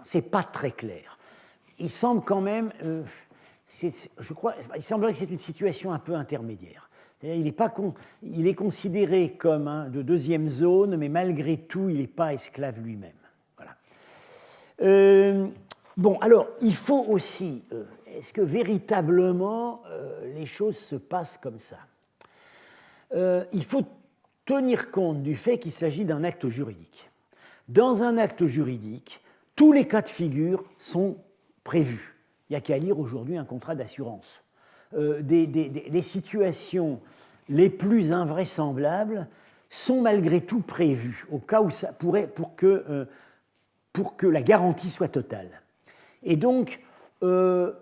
c'est pas très clair. Il semble quand même, il semblerait que c'est une situation un peu intermédiaire. Il est considéré comme de deuxième zone, mais malgré tout, il n'est pas esclave lui-même. Voilà. Alors, il faut aussi, est-ce que véritablement les choses se passent comme ça ? Il faut tenir compte du fait qu'il s'agit d'un acte juridique. Dans un acte juridique, tous les cas de figure sont prévus. Il n'y a qu'à lire aujourd'hui un contrat d'assurance. Les situations les plus invraisemblables sont malgré tout prévues, au cas où ça pourrait, pour que la garantie soit totale. Et donc, ce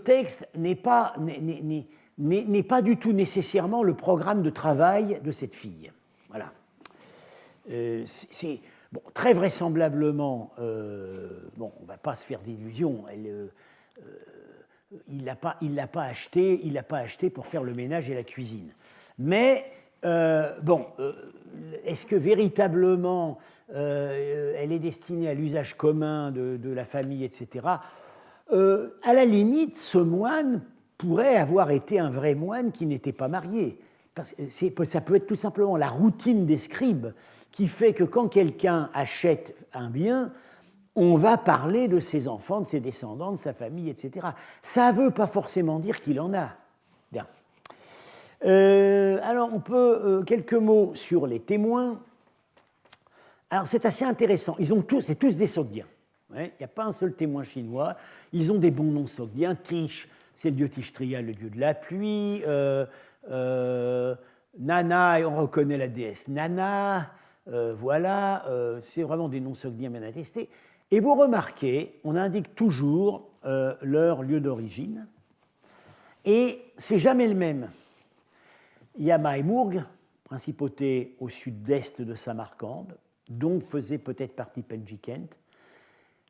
texte n'est pas du tout nécessairement le programme de travail de cette fille. Voilà. Bon, très vraisemblablement, on ne va pas se faire d'illusions, il ne l'a pas acheté pour faire le ménage et la cuisine. Mais, est-ce que véritablement elle est destinée à l'usage commun de la famille, etc. À la limite, ce moine pourrait avoir été un vrai moine qui n'était pas marié. Ça peut être tout simplement la routine des scribes qui fait que quand quelqu'un achète un bien, on va parler de ses enfants, de ses descendants, de sa famille, etc. Ça ne veut pas forcément dire qu'il en a. Bien. Alors, on peut quelques mots sur les témoins. Alors, c'est assez intéressant. C'est tous des Sogdiens. Il n'y a pas un seul témoin chinois. Ils ont des bons noms Sogdiens. Tish, c'est le dieu Tishtriya, le dieu de la pluie. Nana, on reconnaît la déesse Nana. Voilà, c'est vraiment des noms Sogdiens bien attestés. Et vous remarquez, on indique toujours leur lieu d'origine. Et c'est jamais le même. Il y a Maïmourg, principauté au sud-est de Samarcande, dont faisait peut-être partie Penjikent.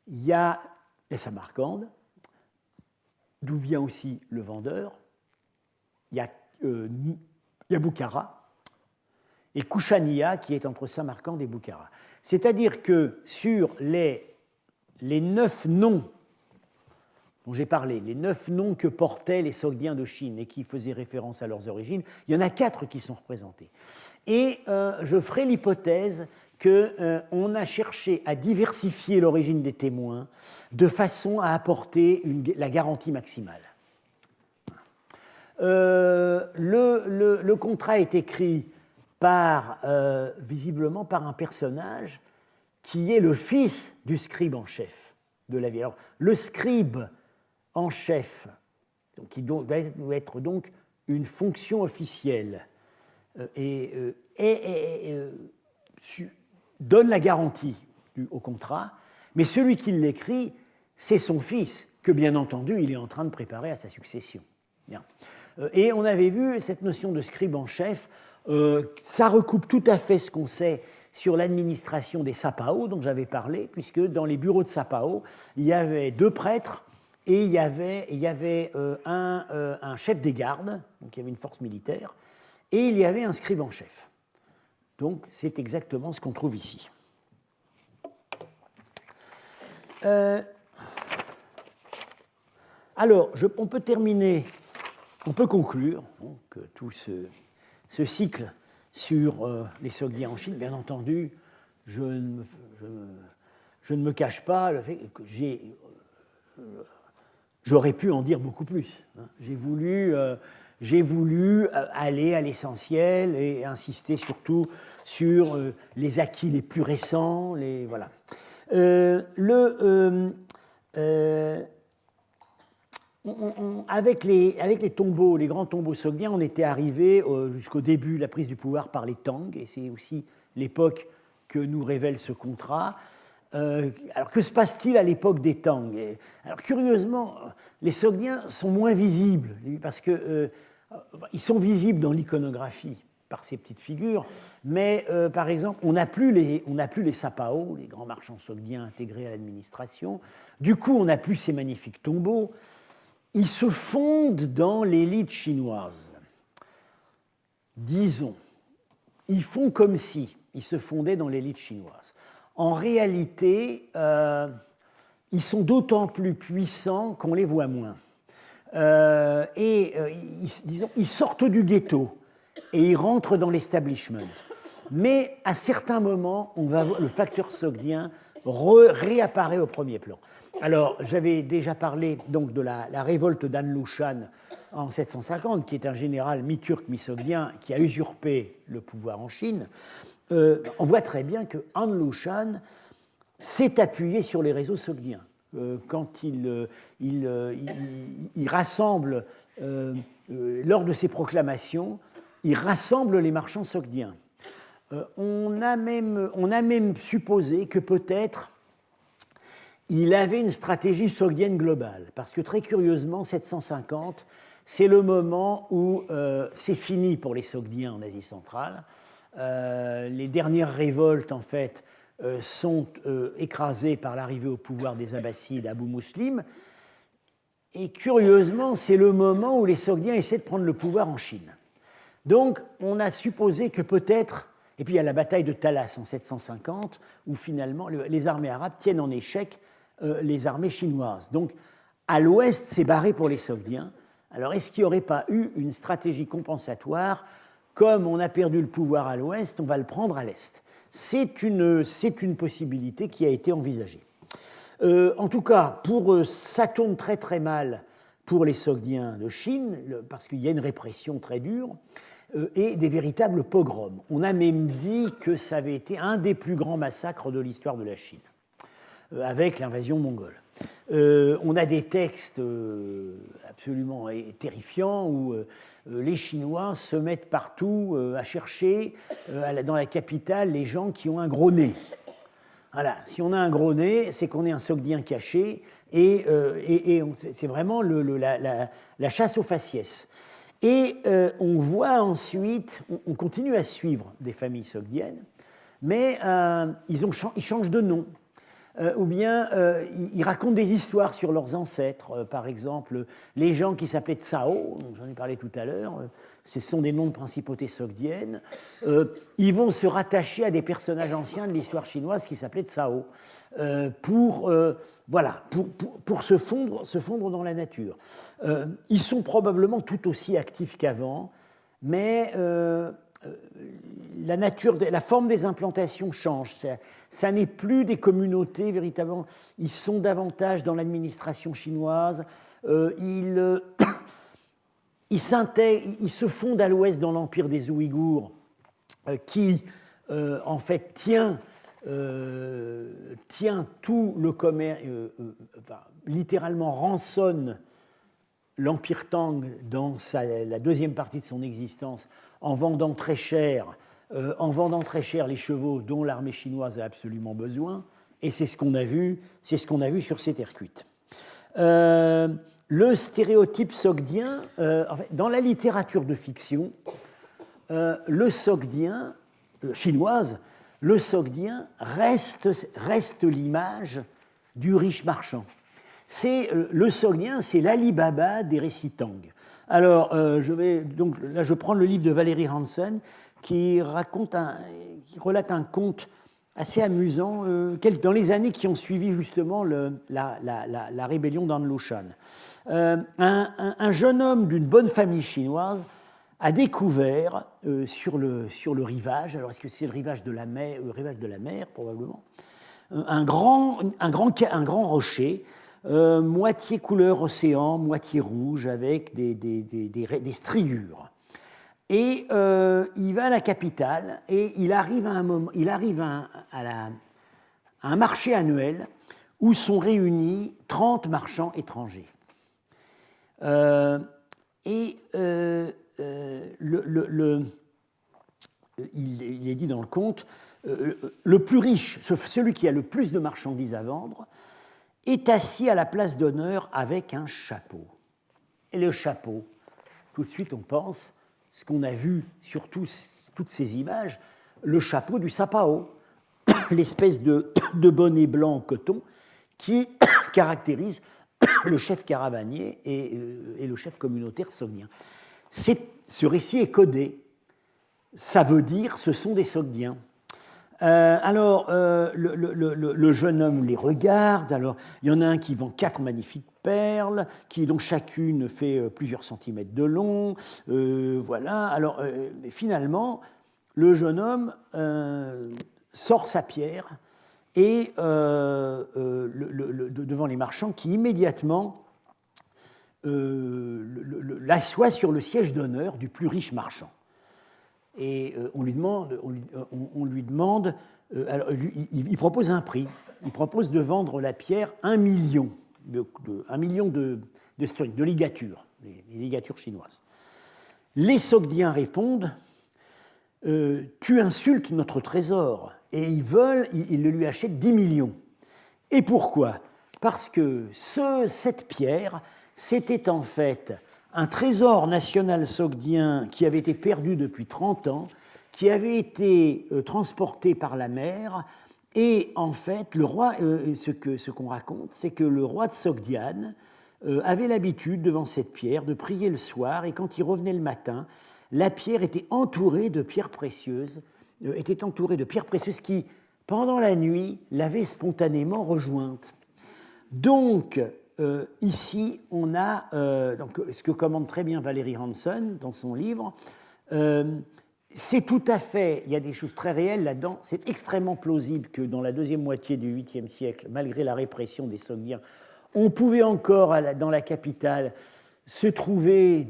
Il y a Samarcande, d'où vient aussi le vendeur. Il y a Bukhara et Kushania, qui est entre Samarcande et Bukhara. C'est-à-dire que sur les 9 noms dont j'ai parlé, les 9 noms que portaient les Sogdiens de Chine et qui faisaient référence à leurs origines, il y en a 4 qui sont représentés. Et je ferai l'hypothèse qu'on a cherché à diversifier l'origine des témoins de façon à apporter la garantie maximale. Le contrat est écrit visiblement par un personnage qui est le fils du scribe en chef de la ville. Alors, le scribe en chef, qui doit être donc une fonction officielle, donne la garantie au contrat, mais celui qui l'écrit, c'est son fils, que bien entendu, il est en train de préparer à sa succession. Bien. Et on avait vu cette notion de scribe en chef, ça recoupe tout à fait ce qu'on sait sur l'administration des sapao dont j'avais parlé, puisque dans les bureaux de sapao, il y avait 2 prêtres et il y avait un chef des gardes, donc il y avait une force militaire, et il y avait un scribe en chef. Donc c'est exactement ce qu'on trouve ici. Alors, on peut conclure que tout ce cycle sur les Sogdiens en Chine, bien entendu, je ne me cache pas le fait que j'aurais pu en dire beaucoup plus. J'ai voulu aller à l'essentiel et insister surtout sur les acquis les plus récents. Voilà. Avec les tombeaux, les grands tombeaux sogdiens, on était arrivé jusqu'au début de la prise du pouvoir par les Tang, et c'est aussi l'époque que nous révèle ce contrat. Alors que se passe-t-il à l'époque des Tang? Alors curieusement, les Sogdiens sont moins visibles, parce qu'ils sont visibles dans l'iconographie par ces petites figures, mais par exemple, on n'a plus les sapao, les grands marchands sogdiens intégrés à l'administration. Du coup, on n'a plus ces magnifiques tombeaux. Ils se fondent dans l'élite chinoise. Disons, ils font comme si ils se fondaient dans l'élite chinoise. En réalité, ils sont d'autant plus puissants qu'on les voit moins. Ils sortent du ghetto et ils rentrent dans l'establishment. Mais à certains moments, le facteur sogdien réapparaît au premier plan. Alors, j'avais déjà parlé donc, de la révolte d'Anlu Shan en 750, qui est un général mi-turc, mi-sogdien, qui a usurpé le pouvoir en Chine. on voit très bien que Han Lushan s'est appuyé sur les réseaux sogdiens. Quand il rassemble, lors de ses proclamations, il rassemble les marchands sogdiens. On a même supposé que peut-être il avait une stratégie sogdienne globale, parce que très curieusement, 750, c'est le moment où c'est fini pour les Sogdiens en Asie centrale. Les dernières révoltes, en fait, sont écrasées par l'arrivée au pouvoir des Abbassides, Abou Muslim. Et curieusement, c'est le moment où les Sogdiens essaient de prendre le pouvoir en Chine. Donc, on a supposé que peut-être, et puis il y a la bataille de Talas en 750, où finalement les armées arabes tiennent en échec les armées chinoises. Donc, à l'ouest, c'est barré pour les Sogdiens. Alors, est-ce qu'il n'y aurait pas eu une stratégie compensatoire? Comme on a perdu le pouvoir à l'ouest, on va le prendre à l'est. C'est une possibilité qui a été envisagée. En tout cas, ça tourne très très mal pour les Sogdiens de Chine, parce qu'il y a une répression très dure, et des véritables pogroms. On a même dit que ça avait été un des plus grands massacres de l'histoire de la Chine, avec l'invasion mongole. On a des textes absolument terrifiants où les Chinois se mettent partout à chercher dans la capitale les gens qui ont un gros nez. Voilà, si on a un gros nez, c'est qu'on est un Sogdien caché et c'est vraiment la chasse aux faciès. Et on voit ensuite, on continue à suivre des familles sogdiennes, mais ils changent de nom. Ou bien ils racontent des histoires sur leurs ancêtres. Par exemple, les gens qui s'appelaient Tsao, j'en ai parlé tout à l'heure, ce sont des noms de principautés sogdiennes, ils vont se rattacher à des personnages anciens de l'histoire chinoise qui s'appelaient Tsao, pour se fondre dans la nature. Ils sont probablement tout aussi actifs qu'avant, mais la forme des implantations change. Ça n'est plus des communautés véritablement. Ils sont davantage dans l'administration chinoise. Ils se fondent à l'ouest dans l'empire des Ouïghours, qui en fait tient tout le commerce, littéralement rançonne l'empire Tang dans la deuxième partie de son existence en vendant très cher les chevaux dont l'armée chinoise a absolument besoin, et c'est ce qu'on a vu sur ces terres cuites. Le stéréotype sogdien, dans la littérature de fiction, le sogdien chinoise, le sogdien reste l'image du riche marchand. Le sogdien, c'est l'Ali Baba des récits Tang. Alors, je prends le livre de Valérie Hansen qui relate un conte assez amusant dans les années qui ont suivi justement la rébellion d'Han Lushan. Un jeune homme d'une bonne famille chinoise a découvert sur le rivage, alors est-ce que c'est le rivage de la mer probablement, un grand rocher, moitié couleur océan, moitié rouge, avec des striures. Et il va à la capitale et il arrive à un marché annuel où sont réunis 30 marchands étrangers. Il est dit dans le conte, le plus riche, celui qui a le plus de marchandises à vendre, est assis à la place d'honneur avec un chapeau. Et le chapeau, tout de suite on pense, ce qu'on a vu sur toutes ces images, le chapeau du sapao, l'espèce de bonnet blanc en coton qui caractérise le chef caravanier et le chef communautaire sogdien. Ce récit est codé, ça veut dire ce sont des Sogdiens. Le jeune homme les regarde. Alors, il y en a un qui vend 4 magnifiques perles, dont chacune fait plusieurs centimètres de long. Voilà. Alors, finalement, le jeune homme sort sa pierre et devant les marchands qui immédiatement l'assoient sur le siège d'honneur du plus riche marchand. Et on lui demande alors, il propose un prix. Il propose de vendre la pierre 1 million de sterling, de ligatures, les ligatures chinoises. Les Sogdiens répondent tu insultes notre trésor. Et ils le lui achètent 10 millions. Et pourquoi? Parce que cette pierre, c'était en fait un trésor national sogdien qui avait été perdu depuis 30 ans, qui avait été transporté par la mer. Et en fait, le roi, ce qu'on raconte, c'est que le roi de Sogdiane avait l'habitude, devant cette pierre, de prier le soir, et quand il revenait le matin, la pierre était entourée de pierres précieuses, qui, pendant la nuit, l'avaient spontanément rejointe. Donc, ici, on a donc, ce que commande très bien Valérie Hanson dans son livre. C'est tout à fait, il y a des choses très réelles là-dedans. C'est extrêmement plausible que dans la deuxième moitié du 8e siècle, malgré la répression des Sogdiens, on pouvait encore, dans la capitale, se trouver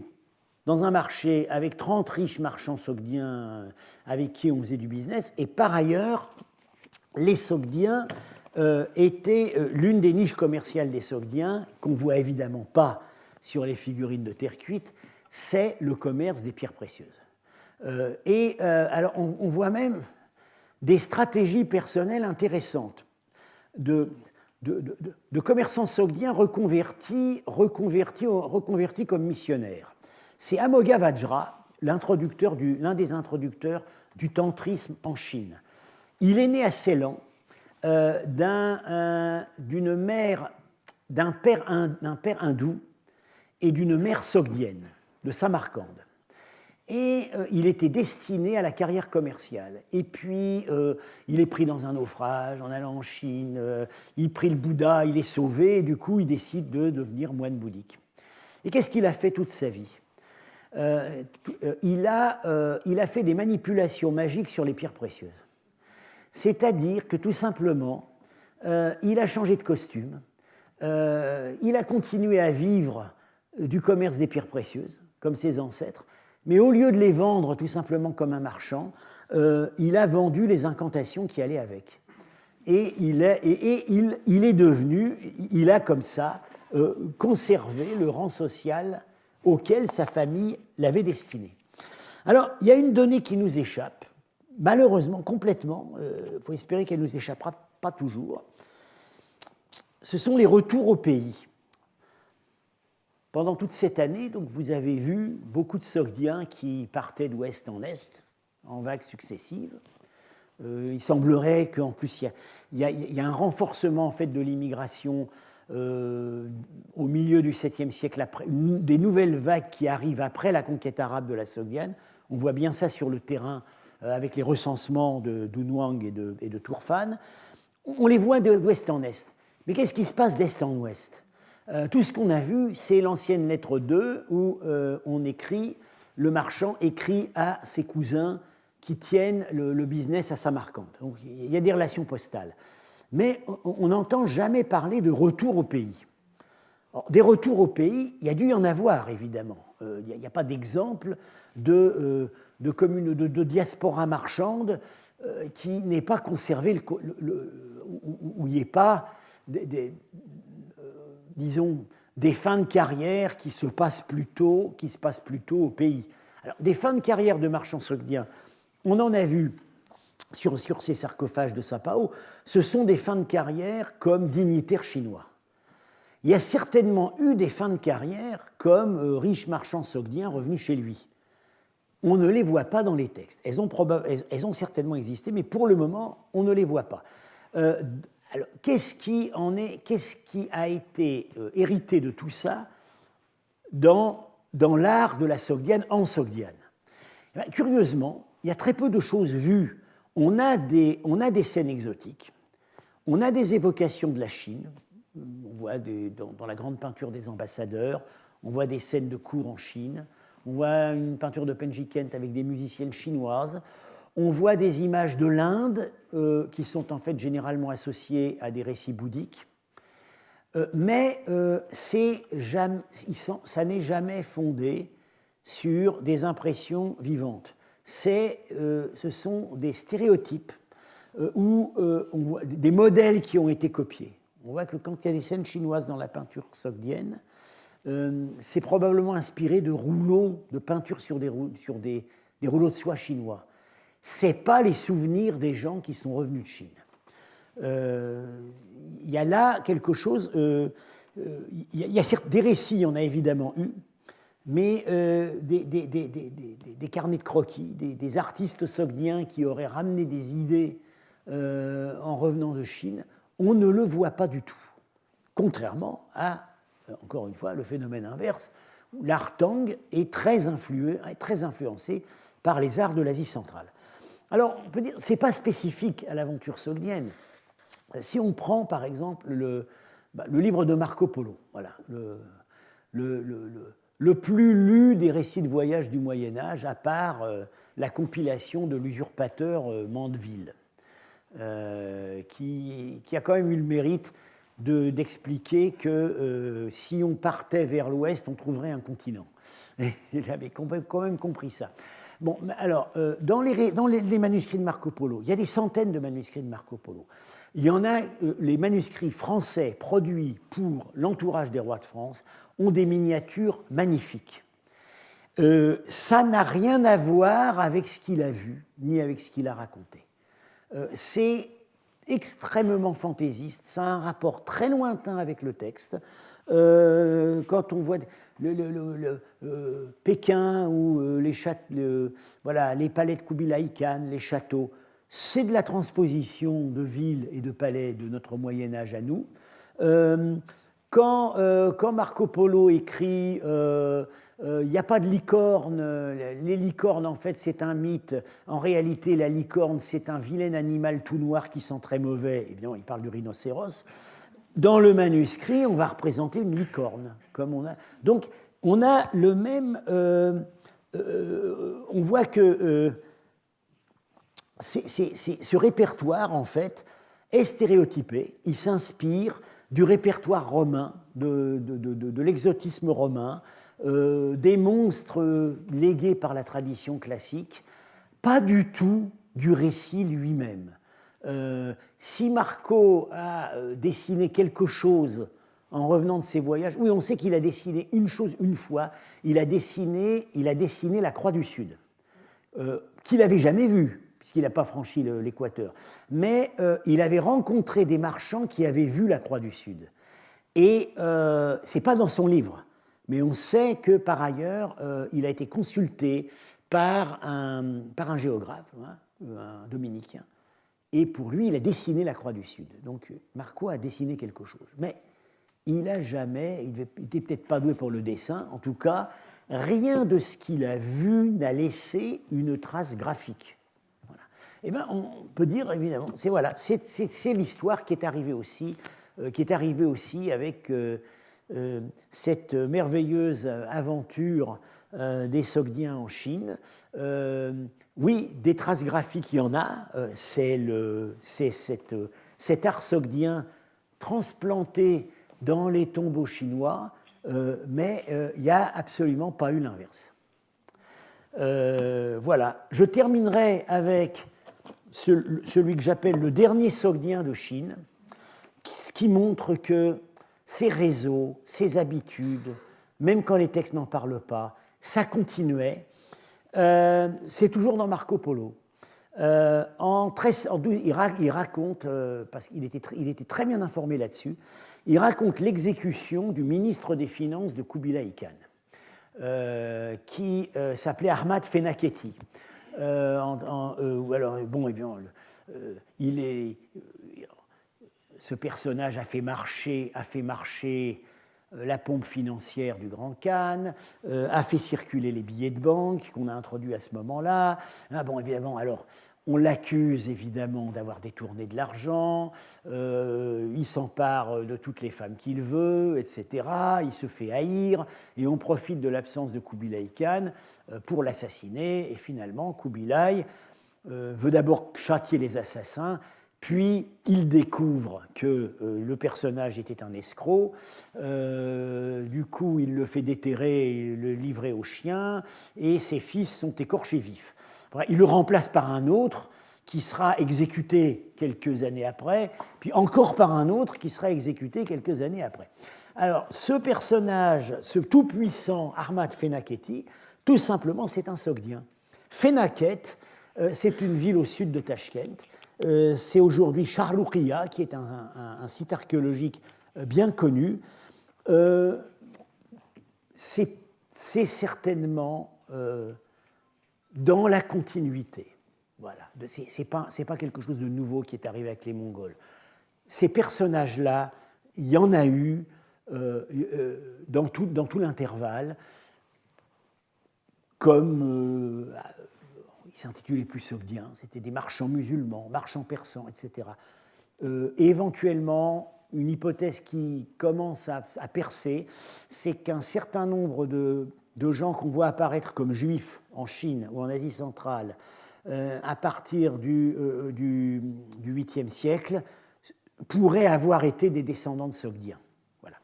dans un marché avec 30 riches marchands sogdiens avec qui on faisait du business. Et par ailleurs, les Sogdiens étaient l'une des niches commerciales des Sogdiens, qu'on ne voit évidemment pas sur les figurines de terre cuite, c'est le commerce des pierres précieuses. Alors, on voit même des stratégies personnelles intéressantes de commerçants sogdiens reconvertis comme missionnaires. C'est Amoga Vajra, l'un des introducteurs du tantrisme en Chine. Il est né à Ceylan d'un père hindou et d'une mère sogdienne, de Samarcande. Et il était destiné à la carrière commerciale. Et puis, il est pris dans un naufrage en allant en Chine, il prie le Bouddha, il est sauvé, et du coup, il décide de devenir moine bouddhique. Et qu'est-ce qu'il a fait toute sa vie? Il a fait des manipulations magiques sur les pierres précieuses. C'est-à-dire que tout simplement, il a changé de costume, il a continué à vivre du commerce des pierres précieuses, comme ses ancêtres, mais au lieu de les vendre tout simplement comme un marchand, il a vendu les incantations qui allaient avec. Et il a comme ça conservé le rang social auquel sa famille l'avait destiné. Alors, il y a une donnée qui nous échappe, malheureusement, complètement, il faut espérer qu'elle ne nous échappera pas toujours. Ce sont les retours au pays. Pendant toute cette année, donc, vous avez vu beaucoup de Sogdiens qui partaient d'ouest en est, en vagues successives. Il semblerait qu'en plus, il y a un renforcement en fait, de l'immigration au milieu du 7e siècle, des nouvelles vagues qui arrivent après la conquête arabe de la Sogdiane. On voit bien ça sur le terrain avec les recensements de Dunhuang et de Turfan. On les voit d'ouest en est. Mais qu'est-ce qui se passe d'est en ouest? Tout ce qu'on a vu, c'est l'ancienne lettre 2 où on écrit, le marchand écrit à ses cousins qui tiennent le business à Samarcande. Donc il y a des relations postales. Mais on n'entend jamais parler de retour au pays. Alors, des retours au pays, il y a dû y en avoir, évidemment. Il n'y a pas d'exemple de diaspora marchande qui n'ait pas conservé, où il n'y ait pas, disons, des fins de carrière qui se passent plutôt au pays. Alors, des fins de carrière de marchands sogdiens, on en a vu sur ces sarcophages de Sapao, ce sont des fins de carrière comme dignitaires chinois. Il y a certainement eu des fins de carrière comme riches marchands sogdiens revenus chez lui. On ne les voit pas dans les textes. Elles ont certainement existé, mais pour le moment, on ne les voit pas. Alors, qu'est-ce qui a été hérité de tout ça dans l'art de la Sogdiane en Sogdiane? Eh bien, curieusement, il y a très peu de choses vues. On a des scènes exotiques, on a des évocations de la Chine, on voit dans la grande peinture des ambassadeurs, on voit des scènes de cour en Chine, on voit une peinture de Penji Kent avec des musiciennes chinoises, on voit des images de l'Inde qui sont en fait généralement associées à des récits bouddhiques, mais ça n'est jamais fondé sur des impressions vivantes. ce sont des stéréotypes où on voit des modèles qui ont été copiés. On voit que quand il y a des scènes chinoises dans la peinture sogdienne, c'est probablement inspiré de rouleaux de peinture sur des rouleaux de soie chinois. Ce n'est pas les souvenirs des gens qui sont revenus de Chine. Il y a là quelque chose. Il y a certes des récits, il y en a évidemment eu, mais des carnets de croquis, des artistes sogdiens qui auraient ramené des idées en revenant de Chine, on ne le voit pas du tout. Contrairement à, encore une fois, le phénomène inverse, où l'art Tang est très influencé par les arts de l'Asie centrale. Alors, on peut dire que ce n'est pas spécifique à l'aventure sogdienne. Si on prend, par exemple, le livre de Marco Polo, voilà, le plus lu des récits de voyage du Moyen-Âge, à part la compilation de l'usurpateur Mandeville, qui a quand même eu le mérite d'expliquer que si on partait vers l'ouest, on trouverait un continent. Il avait quand même compris ça. Bon, alors, dans les manuscrits de Marco Polo, il y a des centaines de manuscrits de Marco Polo. Il y en a, les manuscrits français produits pour l'entourage des rois de France ont des miniatures magnifiques. Ça n'a rien à voir avec ce qu'il a vu, ni avec ce qu'il a raconté. C'est extrêmement fantaisiste, ça a un rapport très lointain avec le texte. Quand on voit Pékin ou les palais de Kubilai Khan, les châteaux, c'est de la transposition de villes et de palais de notre Moyen-Âge à nous. Quand Marco Polo écrit il n'y a pas de licorne, les licornes en fait c'est un mythe, en réalité la licorne c'est un vilain animal tout noir qui sent très mauvais, évidemment il parle du rhinocéros. Dans le manuscrit on va représenter une licorne, comme on a. Donc on a le même, on voit que ce répertoire en fait est stéréotypé, il s'inspire du répertoire romain, de l'exotisme romain, des monstres légués par la tradition classique, pas du tout du récit lui-même. Si Marco a dessiné quelque chose en revenant de ses voyages, oui, on sait qu'il a dessiné une chose une fois, il a dessiné la Croix du Sud, qu'il n'avait jamais vue, puisqu'il n'a pas franchi l'équateur. Mais il avait rencontré des marchands qui avaient vu la Croix du Sud. Et ce n'est pas dans son livre, mais on sait que par ailleurs, il a été consulté par un géographe, un dominicain, et pour lui, il a dessiné la Croix du Sud. Donc Marco a dessiné quelque chose. Mais il n'a jamais, il n'était peut-être pas doué pour le dessin, en tout cas, rien de ce qu'il a vu n'a laissé une trace graphique. Voilà. Eh bien, on peut dire, évidemment, c'est l'histoire qui est arrivée aussi, avec cette merveilleuse aventure des Sogdiens en Chine. Oui, des traces graphiques, il y en a. C'est cet art sogdien transplanté dans les tombeaux chinois, mais il n'y a absolument pas eu l'inverse. Voilà. Je terminerai avec celui que j'appelle le dernier Sogdien de Chine, ce qui montre que ces réseaux, ces habitudes, même quand les textes n'en parlent pas, ça continuait. C'est toujours dans Marco Polo. Il raconte, parce qu'il était très bien informé là-dessus, il raconte l'exécution du ministre des Finances de Kubilai Khan, qui s'appelait Ahmad Fenaketi. Ce personnage a fait marcher la pompe financière du Grand Khan, a fait circuler les billets de banque qu'on a introduits à ce moment-là. Évidemment, alors, on l'accuse évidemment d'avoir détourné de l'argent, il s'empare de toutes les femmes qu'il veut, etc. Il se fait haïr, et on profite de l'absence de Kubilai Khan pour l'assassiner, et finalement, Kubilai veut d'abord châtier les assassins, puis il découvre que le personnage était un escroc, du du coup, il le fait déterrer et le livrer aux chiens, et ses fils sont écorchés vifs. Il le remplace par un autre qui sera exécuté quelques années après, puis encore par un autre qui sera exécuté quelques années après. Alors, ce personnage, ce tout-puissant Ahmad Fenaketi, tout simplement, c'est un Sogdien. Fenaket, c'est une ville au sud de Tachkent. C'est aujourd'hui Charloukia, qui est un site archéologique bien connu. C'est certainement dans la continuité. Voilà. C'est pas quelque chose de nouveau qui est arrivé avec les Mongols. Ces personnages-là, il y en a eu dans tout l'intervalle, comme ils s'intitulaient plus sogdiens, c'était des marchands musulmans, marchands persans, etc. Et éventuellement, une hypothèse qui commence à percer, c'est qu'un certain nombre de gens qu'on voit apparaître comme juifs en Chine ou en Asie centrale à partir du 8e siècle pourraient avoir été des descendants de Sogdiens. Voilà.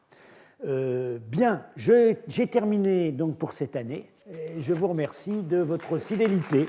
Bien, j'ai terminé donc pour cette année. Je vous remercie de votre fidélité.